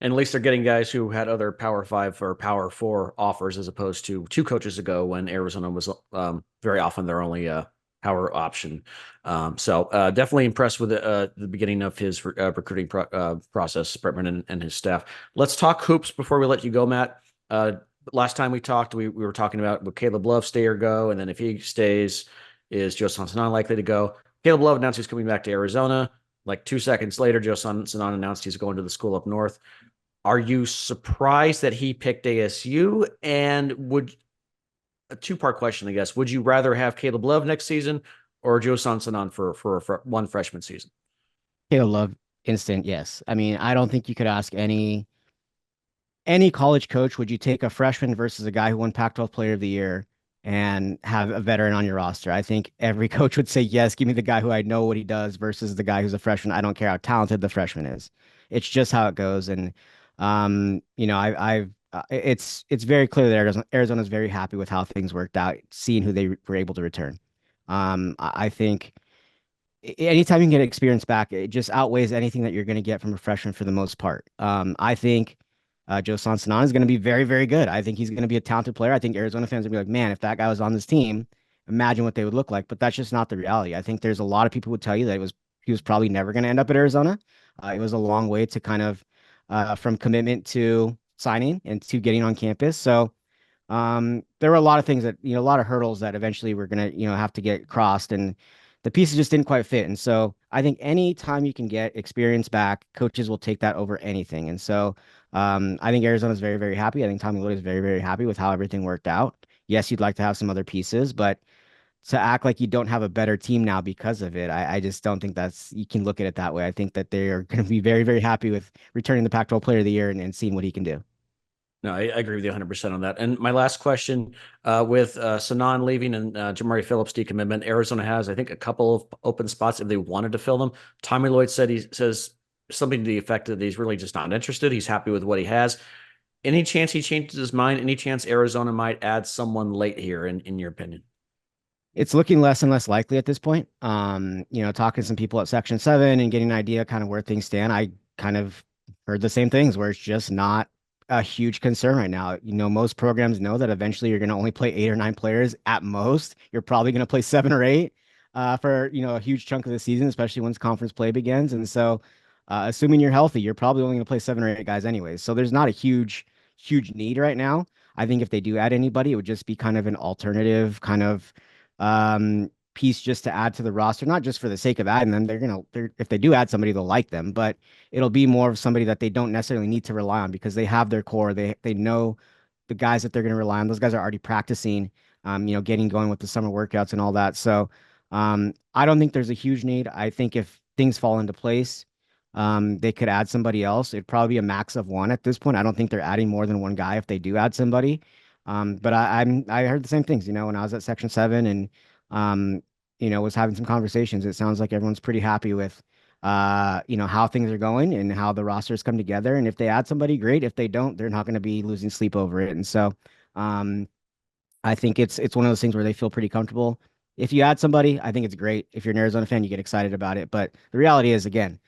And at least they're getting guys who had other Power 5 or Power 4 offers as opposed to 2 coaches ago when Arizona was very often their only power option. So definitely impressed with the beginning of his recruiting process, Brentman and his staff. Let's talk hoops before we let you go, Matt. Last time we talked, we were talking about would Caleb Love stay or go, and then if he stays, is Joe Sanson likely to go? Caleb Love announced he's coming back to Arizona. Like 2 seconds later, Joe Sanson announced he's going to the school up north. Are you surprised that he picked ASU? And a 2-part question, I guess. Would you rather have Caleb Love next season or Joe Sanson for one freshman season? Caleb Love, instant, yes. I mean, I don't think you could ask any college coach, would you take a freshman versus a guy who won Pac-12 Player of the Year and have a veteran on your roster? I think every coach would say, yes, give me the guy who I know what he does versus the guy who's a freshman. I don't care how talented the freshman is. It's just how it goes. And, it's very clear that Arizona's very happy with how things worked out, seeing who they were able to return. I think anytime you can get experience back, it just outweighs anything that you're going to get from a freshman for the most part. I think Joe Sanson is going to be very, very good. I think he's going to be a talented player. I think Arizona fans will be like, man, if that guy was on this team, imagine what they would look like. But that's just not the reality. I think there's a lot of people who would tell you that he was probably never going to end up at Arizona. It was a long way to kind of from commitment to signing and to getting on campus. So there were a lot of things that, a lot of hurdles that eventually were going to, have to get crossed, and the pieces just didn't quite fit. And so I think any time you can get experience back, coaches will take that over anything. And so I think Arizona's very, very happy. I think Tommy Lloyd is very, very happy with how everything worked out. Yes, you'd like to have some other pieces, but to act like you don't have a better team now because of it, I just don't think you can look at it that way. I think that they are going to be very, very happy with returning the Pac-12 Player of the Year and seeing what he can do. No, I agree with you 100% on that. And my last question, with Sanan leaving and Jamari Phillips decommitment, Arizona has, I think, a couple of open spots if they wanted to fill them. Tommy Lloyd says something to the effect that he's really just not interested. He's happy with what he has. Any chance he changes his mind? Any chance Arizona might add someone late here, in your opinion? It's looking less and less likely at this point. Talking to some people at Section 7 and getting an idea kind of where things stand, I kind of heard the same things where it's just not a huge concern right now. Most programs know that eventually you're going to only play 8 or 9 players at most. You're probably going to play 7 or 8 for, a huge chunk of the season, especially once conference play begins. And so assuming you're healthy, you're probably only going to play 7 or 8 guys anyways. So there's not a huge need right now. I think if they do add anybody, it would just be kind of an alternative kind of piece just to add to the roster, not just for the sake of adding them. If they do add somebody, they'll like them, but it'll be more of somebody that they don't necessarily need to rely on because they have their core. They know the guys that they're going to rely on. Those guys are already practicing, getting going with the summer workouts and all that. So I don't think there's a huge need. I think if things fall into place, they could add somebody else. It'd probably be a max of 1 at this point. I don't think they're adding more than 1 guy if they do add somebody. But I heard the same things, when I was at Section 7 and was having some conversations. It sounds like everyone's pretty happy with how things are going and how the rosters come together. And if they add somebody, great. If they don't, they're not going to be losing sleep over it. And so I think it's one of those things where they feel pretty comfortable. If you add somebody, I think it's great. If you're an Arizona fan, you get excited about it. But the reality is, again,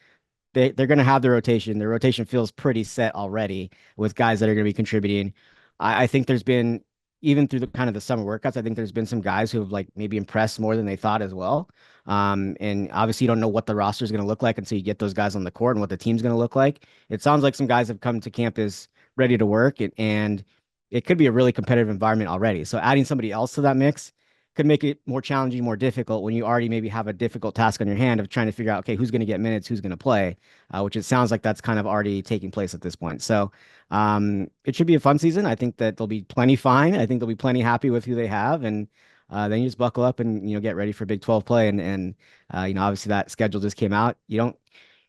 they're going to have their rotation. Their rotation feels pretty set already with guys that are going to be contributing. I think there's been, even through the kind of the summer workouts, I think there's been some guys who have maybe impressed more than they thought as well. And obviously you don't know what the roster is going to look like until you get those guys on the court and what the team's going to look like. It sounds like some guys have come to campus ready to work, and it could be a really competitive environment already. So adding somebody else to that mix could make it more challenging, more difficult when you already maybe have a difficult task on your hand of trying to figure out, okay, who's going to get minutes, who's going to play, which it sounds like that's kind of already taking place at this point. So it should be a fun season. I think that they'll be plenty fine. I think they'll be plenty happy with who they have. And then you just buckle up and, get ready for Big 12 play. And obviously that schedule just came out. You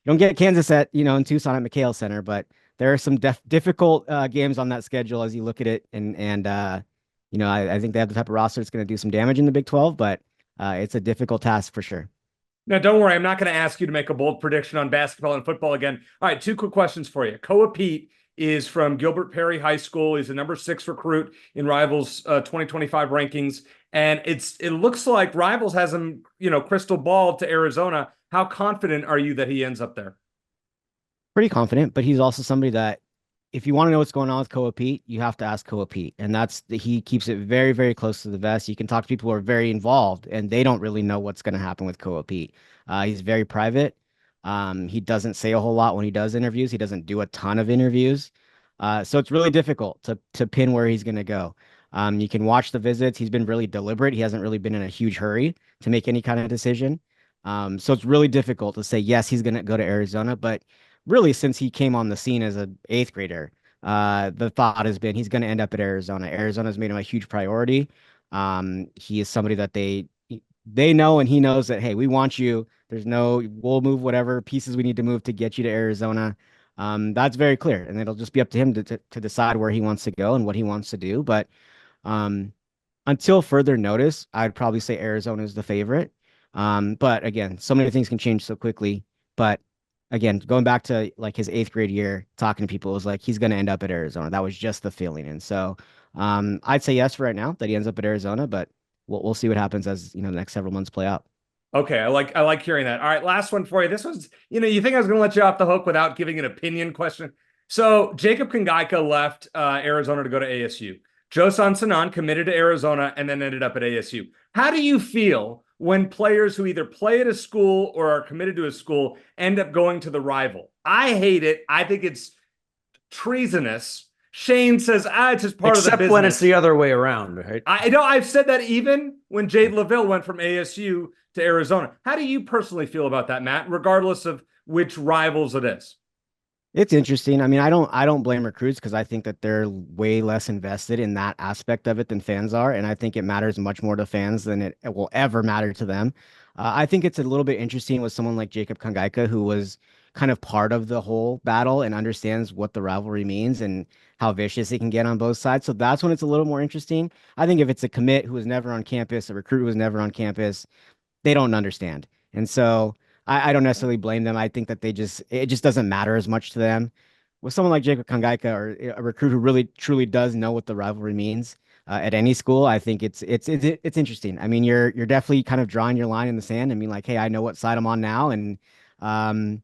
don't get Kansas in Tucson at McHale Center, but there are some difficult games on that schedule as you look at it. And I think they have the type of roster that's going to do some damage in the Big 12, but it's a difficult task for sure. Now, don't worry. I'm not going to ask you to make a bold prediction on basketball and football again. All right, 2 quick questions for you. Koa Pete is from Gilbert Perry High School. He's a number 6 recruit in Rivals 2025 rankings. And it looks like Rivals has him, crystal ball to Arizona. How confident are you that he ends up there? Pretty confident, but he's also somebody that if you want to know what's going on with Koa Pete, you have to ask Koa Pete. And he keeps it very, very close to the vest. You can talk to people who are very involved and they don't really know what's going to happen with Koa Pete. He's very private. He doesn't say a whole lot when he does interviews. He doesn't do a ton of interviews. So it's really difficult to pin where he's going to go. You can watch the visits. He's been really deliberate. He hasn't really been in a huge hurry to make any kind of decision. So it's really difficult to say, yes, he's going to go to Arizona. But really, since he came on the scene as an 8th grader, the thought has been he's going to end up at Arizona. Arizona's made him a huge priority. He is somebody that they know, and he knows that, hey, we want you. We'll move whatever pieces we need to move to get you to Arizona. That's very clear. And it'll just be up to him to decide where he wants to go and what he wants to do. But until further notice, I'd probably say Arizona is the favorite. But again, so many things can change so quickly. But again, going back to like his 8th grade year, talking to people, it was like he's going to end up at Arizona. That was just the feeling. And so I'd say yes for right now that he ends up at Arizona, but we'll see what happens as the next several months play out. Okay, I like hearing that. All right, last one for you. This was, you think I was going to let you off the hook without giving an opinion question. So Jacob Kangaika left Arizona to go to ASU. Joe Sanson committed to Arizona and then ended up at ASU. How do you feel when players who either play at a school or are committed to a school end up going to the rival? I hate it. I think it's treasonous. Shane says, it's just part of the business. Except when it's the other way around, right? I know I've said that even when Jade LaVille went from ASU to Arizona. How do you personally feel about that, Matt, regardless of which Rivals it is? It's interesting. I mean, I don't blame recruits because I think that they're way less invested in that aspect of it than fans are. And I think it matters much more to fans than it will ever matter to them. I think it's a little bit interesting with someone like Jacob Kangaika, who was kind of part of the whole battle and understands what the rivalry means and how vicious it can get on both sides. So that's when it's a little more interesting. I think if it's a commit who was never on campus, a recruit who was never on campus, they don't understand. And so I don't necessarily blame them. I think that it just doesn't matter as much to them. With someone like Jacob Kangaika or a recruit who really truly does know what the rivalry means at any school, I think it's interesting. I mean, you're definitely kind of drawing your line in the sand. I mean, like, hey, I know what side I'm on now, and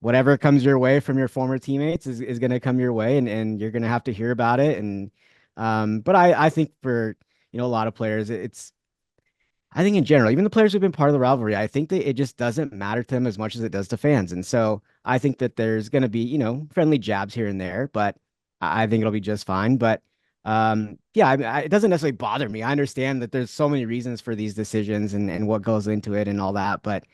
whatever comes your way from your former teammates is going to come your way, and you're going to have to hear about it. And but I think for a lot of players, I think in general, even the players who've been part of the rivalry, I think that it just doesn't matter to them as much as it does to fans. And so I think that there's going to be, friendly jabs here and there, but I think it'll be just fine. But yeah, it doesn't necessarily bother me. I understand that there's so many reasons for these decisions and what goes into it and all that. But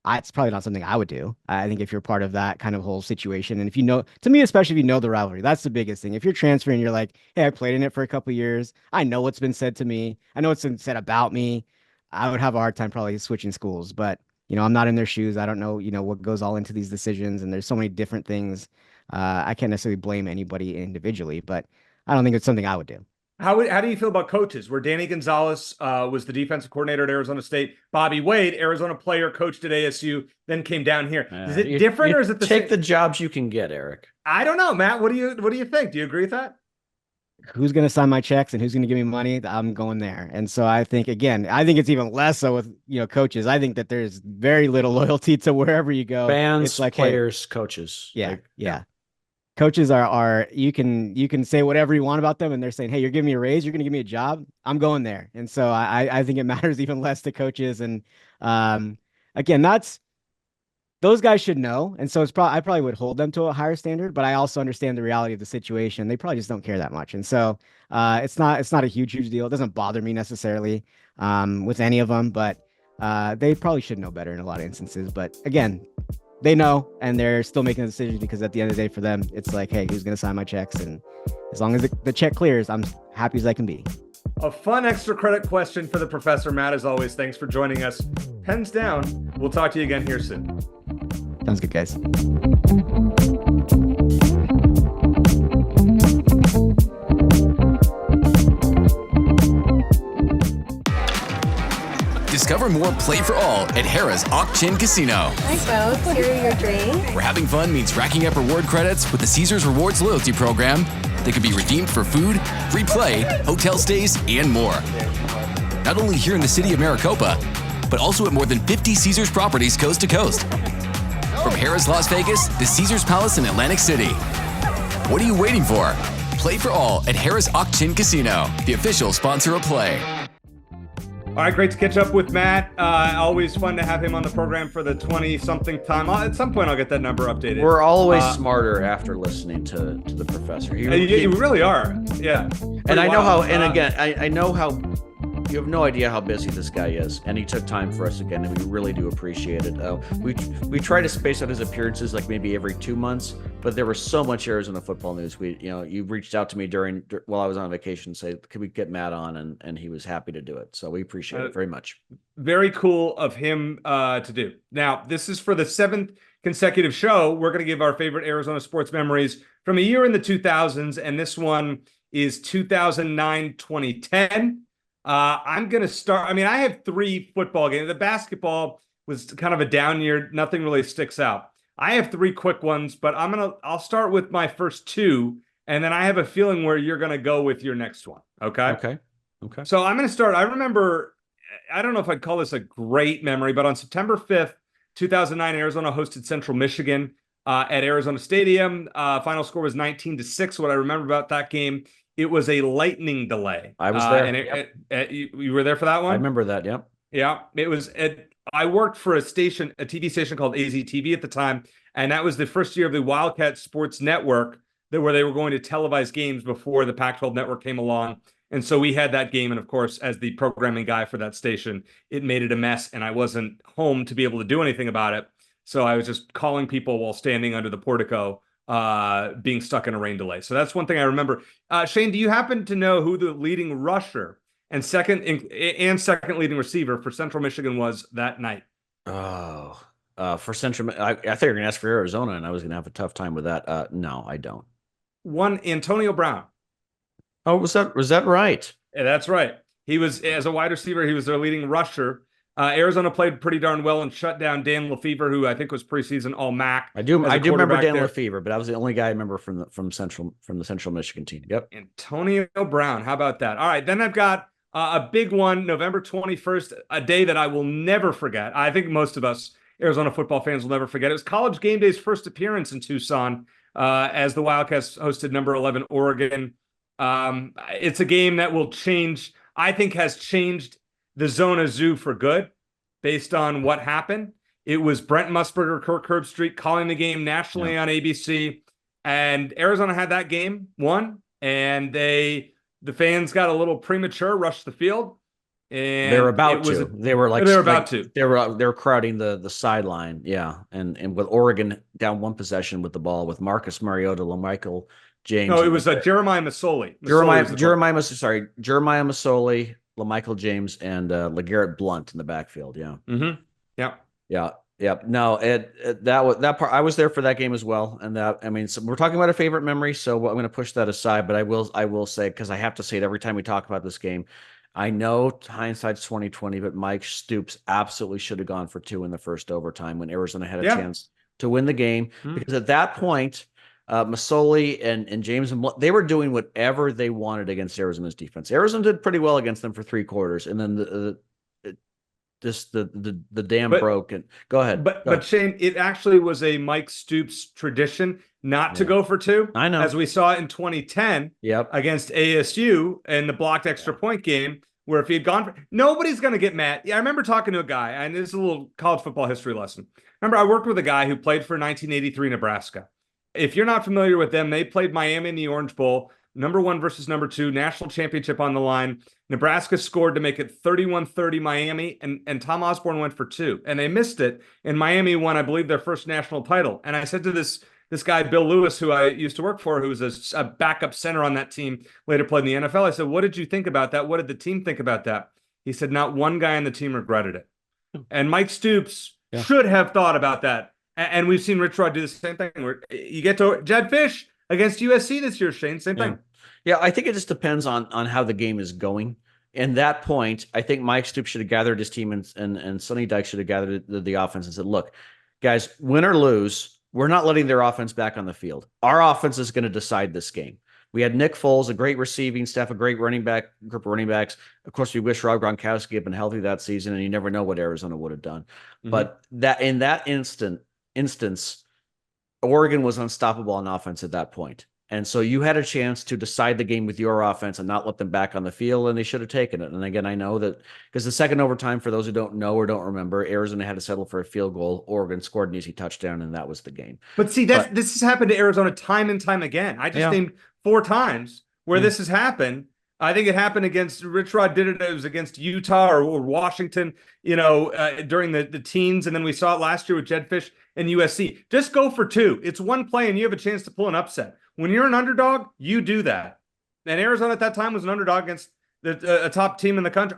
it's probably not something I would do. I think if you're part of that kind of whole situation, and if to me, especially if you know the rivalry, that's the biggest thing. If you're transferring, you're like, hey, I played in it for a couple of years. I know what's been said to me. I know what's been said about me. I would have a hard time probably switching schools, but I'm not in their shoes. I don't know, what goes all into these decisions, and there's so many different things. I can't necessarily blame anybody individually, but I don't think it's something I would do. How do you feel about coaches? Where Danny Gonzalez was the defensive coordinator at Arizona State, Bobby Wade, Arizona player, coached at ASU, then came down here. Is it different, or is it the same? The jobs you can get, Eric? I don't know, Matt. What do you think? Do you agree with that? Who's going to sign my checks and who's going to give me money? I'm going there. And so I think it's even less so with coaches. I think that there's very little loyalty to wherever you go. Fans, it's like, players, coaches. Yeah, yeah. Coaches are you can say whatever you want about them, and they're saying, hey, you're giving me a raise, you're going to give me a job, I'm going there. And so I think it matters even less to coaches. And again, those guys should know. And so I probably would hold them to a higher standard, but I also understand the reality of the situation. They probably just don't care that much. And so it's not a huge deal. It doesn't bother me necessarily with any of them, but they probably should know better in a lot of instances. But again, they know, and they're still making a decision because at the end of the day for them, it's like, hey, who's going to sign my checks? And as long as the check clears, I'm happy as I can be. A fun extra credit question for the professor, Matt, as always. Thanks for joining us. Pens down. We'll talk to you again here soon. Sounds good, guys. Discover more Play for All at Harrah's Auction Casino. Hi, folks. Here are your drinks. Where having fun means racking up reward credits with the Caesars Rewards loyalty program that can be redeemed for food, free play, hotel stays, and more. Not only here in the city of Maricopa, but also at more than 50 Caesars properties coast to coast. From Harrah's Las Vegas to Caesars Palace in Atlantic City. What are you waiting for? Play for All at Harrah's Auction Casino, the official sponsor of Play. All right, great to catch up with Matt. Always fun to have him on the program for the 20-something time. At some point, I'll get that number updated. We're always smarter after listening to the professor. You really are, yeah. And I know how. And again, I know how. You have no idea how busy this guy is, and he took time for us again, and we really do appreciate it. We try to space out his appearances like maybe every 2 months, but there was so much Arizona football news. You reached out to me while I was on vacation, say, could we get Matt on, and he was happy to do it. So we appreciate it very much. Very cool of him to do. Now, this is for the 7th consecutive show. We're going to give our favorite Arizona sports memories from a year in the 2000s, and this one is 2009-2010. I'm going to start. I mean, I have 3 football games. The basketball was kind of a down year. Nothing really sticks out. I have 3 quick ones, but I'll start with my first 2, and then I have a feeling where you're going to go with your next one. Okay. So I'm going to start. I remember, I don't know if I'd call this a great memory, but on September 5th, 2009, Arizona hosted Central Michigan at Arizona Stadium. Final score was 19-6. What I remember about that game, it was a lightning delay. I was there. And you were there for that one? I remember that, yep. Yeah. It was I worked for a TV station called AZTV at the time, and that was the first year of the Wildcat Sports Network where they were going to televise games before the Pac-12 network came along. And so we had that game, and of course, as the programming guy for that station, it made it a mess, and I wasn't home to be able to do anything about it. So I was just calling people while standing under the portico, being stuck in a rain delay. So that's one thing I remember. Shane, do you happen to know who the leading rusher and second leading receiver for Central Michigan was that night? For Central, I thought you were going to ask for Arizona, and I was going to have a tough time with that. No, I don't. One, Antonio Brown. Oh, was that right? Yeah, that's right. He was, as a wide receiver, he was their leading rusher. Arizona played pretty darn well and shut down Dan Lefevre, who I think was preseason All-MAC. I do remember Dan Lefevre, but I was the only guy I remember from the Central Michigan team. Yep. Antonio Brown. How about that? All right, then I've got a big one, November 21st, a day that I will never forget. I think most of us Arizona football fans will never forget. It was College Game Day's first appearance in Tucson as the Wildcats hosted number 11 Oregon. It's a game that will change, I think has changed the Zona Zoo for good based on what happened. It was Brent Musburger, Kirk Herbstreit calling the game nationally on ABC, and Arizona had that game won, and the fans got a little premature, rushed the field. And they were about to. They were crowding the sideline, and with Oregon down one possession with the ball with Marcus Mariota, LaMichael James. No, it was Jeremiah Masoli. Jeremiah Masoli, LaMichael James, and LeGarrette Blount in the backfield. Yeah. Mm-hmm. Yeah. No, that part. I was there for that game as well, and so we're talking about a favorite memory, so I'm going to push that aside. But I will say, because I have to say it every time we talk about this game. I know hindsight's 20/20, but Mike Stoops absolutely should have gone for 2 in the first overtime when Arizona had a chance to win the game. Because at that point, Masoli and James and they were doing whatever they wanted against Arizona's defense. Arizona did pretty well against them for 3 quarters, and then the dam broke. And go ahead. But Shane, it actually was a Mike Stoops tradition not to go for 2. I know, as we saw in 2010 against ASU in the blocked extra point game, where if he had gone for, nobody's going to get mad. Yeah, I remember talking to a guy, and this is a little college football history lesson. Remember, I worked with a guy who played for 1983 Nebraska. If you're not familiar with them, they played Miami in the Orange Bowl, number 1 versus number 2, national championship on the line. Nebraska scored to make it 31-30 Miami, and Tom Osborne went for 2, and they missed it. And Miami won, I believe, their first national title. And I said to this guy, Bill Lewis, who I used to work for, who was a backup center on that team, later played in the NFL. I said, what did you think about that? What did the team think about that? He said, not one guy on the team regretted it. And Mike Stoops should have thought about that. And we've seen Rich Rod do the same thing. Where you get to Jed Fish against USC this year, Shane, same thing. Yeah, I think it just depends on how the game is going. in that point, I think Mike Stoops should have gathered his team and Sonny Dykes should have gathered the offense and said, look, guys, win or lose, we're not letting their offense back on the field. Our offense is going to decide this game. We had Nick Foles, a great receiving staff, a great running back group of running backs. Of course, we wish Rob Gronkowski had been healthy that season, and you never know what Arizona would have done. Mm-hmm. But that in that instance, Oregon was unstoppable on offense at that point. And so you had a chance to decide the game with your offense and not let them back on the field, and they should have taken it. And again, I know that because the second overtime, for those who don't know or don't remember, Arizona had to settle for a field goal. Oregon scored an easy touchdown, and that was the game. But see, this has happened to Arizona time and time again. I just named 4 times where this has happened. I think it happened against Rich Rod did it. It was against Utah or Washington, during the teens. And then we saw it last year with Jedfish and USC. Just go for 2. It's one play and you have a chance to pull an upset. When you're an underdog, you do that. And Arizona at that time was an underdog against a top team in the country.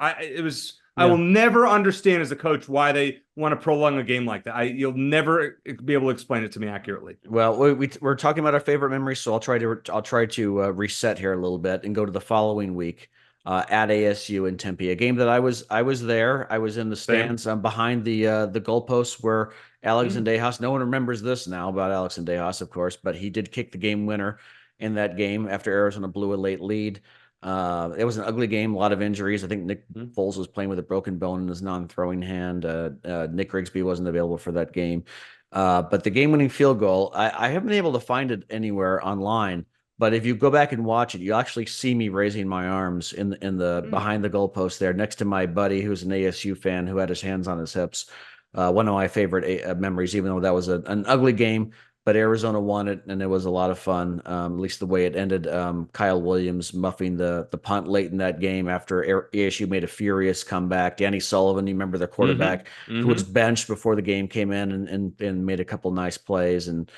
I will never understand as a coach why they want to prolong a game like that. You'll never be able to explain it to me accurately. Well, we're talking about our favorite memories, so I'll try to reset here a little bit and go to the following week at ASU in Tempe, a game that I was there. I was in the stands behind the goalposts where Alex Andejas. No one remembers this now about Alex Andejas, of course, but he did kick the game winner in that game after Arizona blew a late lead. It was an ugly game, a lot of injuries. I think Nick Foles was playing with a broken bone in his non-throwing hand. Nick Rigsby wasn't available for that game. But the game-winning field goal, I haven't been able to find it anywhere online. But if you go back and watch it, you actually see me raising my arms in the behind the goalpost there, next to my buddy who's an ASU fan who had his hands on his hips. One of my favorite memories, even though that was an ugly game. But Arizona won it, and it was a lot of fun, at least the way it ended. Kyle Williams muffing the punt late in that game after ASU made a furious comeback. Danny Sullivan, you remember their quarterback, who was benched before the game came in and made a couple nice plays. And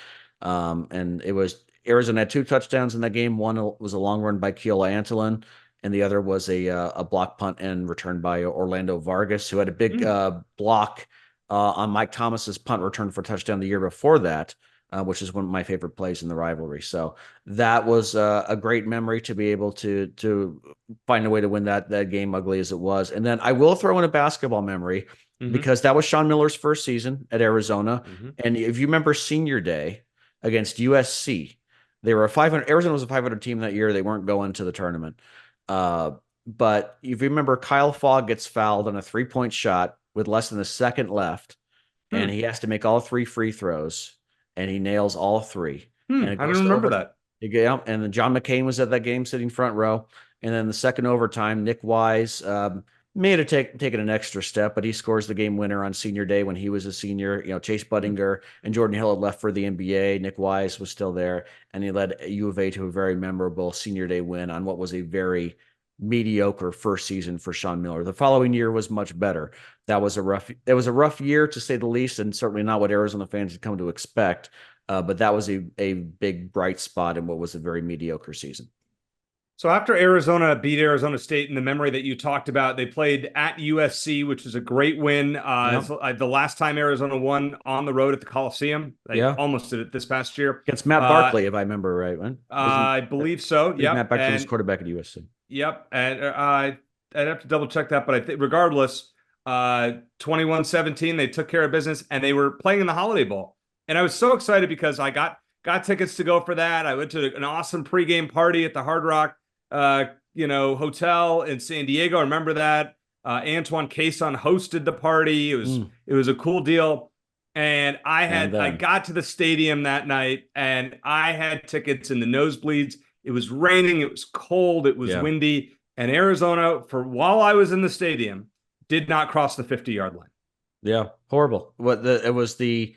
it was Arizona had 2 touchdowns in that game. One was a long run by Keola Antolin, and the other was a block punt and return by Orlando Vargas, who had a big block on Mike Thomas's punt return for a touchdown the year before that. Which is one of my favorite plays in the rivalry. So that was a great memory to be able to find a way to win that game, ugly as it was. And then I will throw in a basketball memory because that was Sean Miller's first season at Arizona. And if you remember senior day against USC, they were Arizona was a 500 team that year. They weren't going to the tournament. But if you remember, Kyle Fogg gets fouled on a 3-point shot with less than a second left, and he has to make all 3 free throws. And he nails all 3. And I don't remember that. Yeah, and then John McCain was at that game sitting front row. And then the second overtime, Nick Wise may have taken an extra step, but he scores the game winner on senior day when he was a senior. Chase Budinger and Jordan Hill had left for the NBA. Nick Wise was still there, and he led U of A to a very memorable senior day win on what was a very mediocre first season for Sean Miller. The following year was much better. It was a rough year to say the least, and certainly not what Arizona fans had come to expect. But that was a big bright spot in what was a very mediocre season. So after Arizona beat Arizona State in the memory that you talked about, they played at USC, which is a great win. The last time Arizona won on the road at the Coliseum, they almost did it this past year. Against Matt Barkley, if I remember right. Right? I believe so. Yeah, Matt Barkley was quarterback at USC. Yep. And I'd have to double check that, but I think regardless, 21-17, they took care of business, and they were playing in the Holiday Bowl. And I was so excited because I got tickets to go for that. I went to an awesome pregame party at the Hard Rock hotel in San Diego. I remember that. Antoine Cason hosted the party. It was a cool deal. And I got to the stadium that night, and I had tickets in the nosebleeds. It was raining, it was cold, it was windy, and Arizona, while I was in the stadium, did not cross the 50-yard line. Yeah, horrible. It was the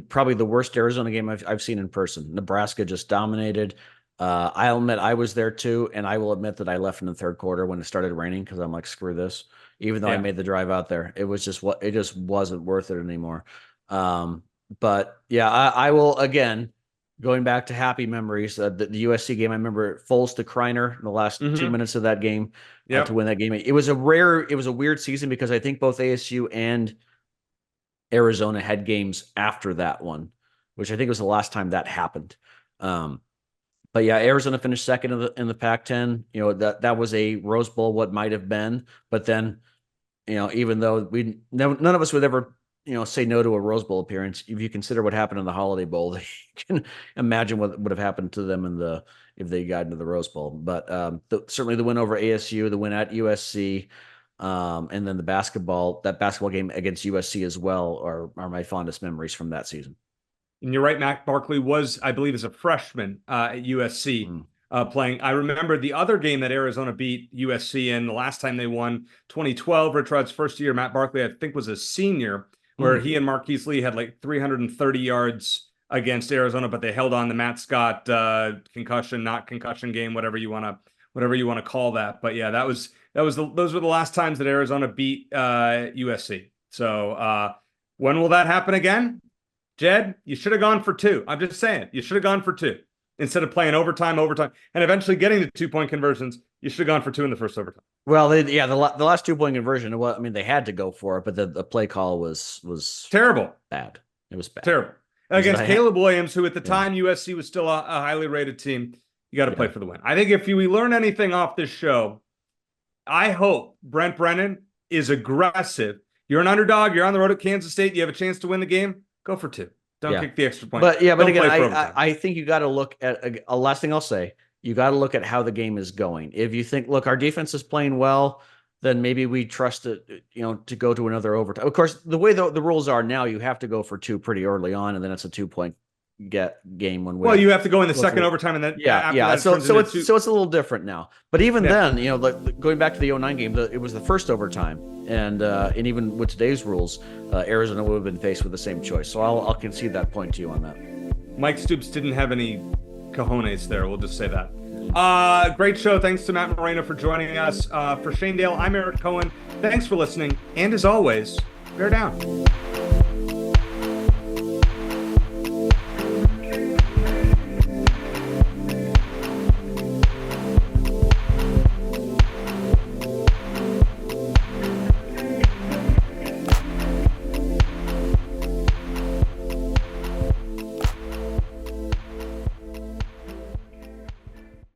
probably the worst Arizona game I've seen in person. Nebraska just dominated. I'll admit I was there too, and I will admit that I left in the third quarter when it started raining because I'm like, screw this. Even though I made the drive out there, it just wasn't worth it anymore. But yeah, I will again. Going back to happy memories, the USC game, I remember Foles to Kreiner in the last 2 minutes of that game to win that game. It was a weird season because I think both ASU and Arizona had games after that one, which I think was the last time that happened. But But yeah, Arizona finished second in the Pac-10. You know, that was a Rose Bowl, what might have been. But then, you know, even though none of us would ever, you know, say no to a Rose Bowl appearance, if you consider what happened in the Holiday Bowl, you can imagine what would have happened to them if they got into the Rose Bowl. But certainly the win over ASU, the win at USC, and then that basketball game against USC as well are my fondest memories from that season. And you're right, Matt Barkley was, I believe, as a freshman at USC playing. I remember the other game that Arizona beat USC in the last time they won, 2012, Rich Rod's first year. Matt Barkley, I think, was a senior, where he and Marquise Lee had like 330 yards against Arizona, but they held on. The Matt Scott concussion, not concussion game, whatever you want to call that. But yeah, those were the last times that Arizona beat USC. So when will that happen again? Jed, you should have gone for 2. I'm just saying, you should have gone for 2 instead of playing overtime, and eventually getting to 2-point conversions. You should have gone for 2 in the first overtime. Well, the last 2-point conversion. Well, I mean, they had to go for it, but the play call was terrible, bad. It was bad, terrible against Caleb Williams, who at the time USC was still a highly rated team. You got to play for the win. I think if we learn anything off this show, I hope Brent Brennan is aggressive. You're an underdog. You're on the road at Kansas State. You have a chance to win the game. Go for 2. Don't kick the extra point. But again, I think you got to look at a last thing I'll say. You got to look at how the game is going. If you think, look, our defense is playing well, then maybe we trust it, you know, to go to another overtime. Of course, the way the rules are now, you have to go for 2 pretty early on, and then it's a 2-point game when we. Well, you have to go in the second overtime, and then So it's a little different now. But even then, you know, going back to the 09 game, it was the first overtime, and even with today's rules, Arizona would have been faced with the same choice. So I'll concede that point to you on that. Mike Stoops didn't have any cojones there. We'll just say that. Great show. Thanks to Matt Moreno for joining us. For Shane Dale, I'm Eric Cohen. Thanks for listening, and as always, bear down.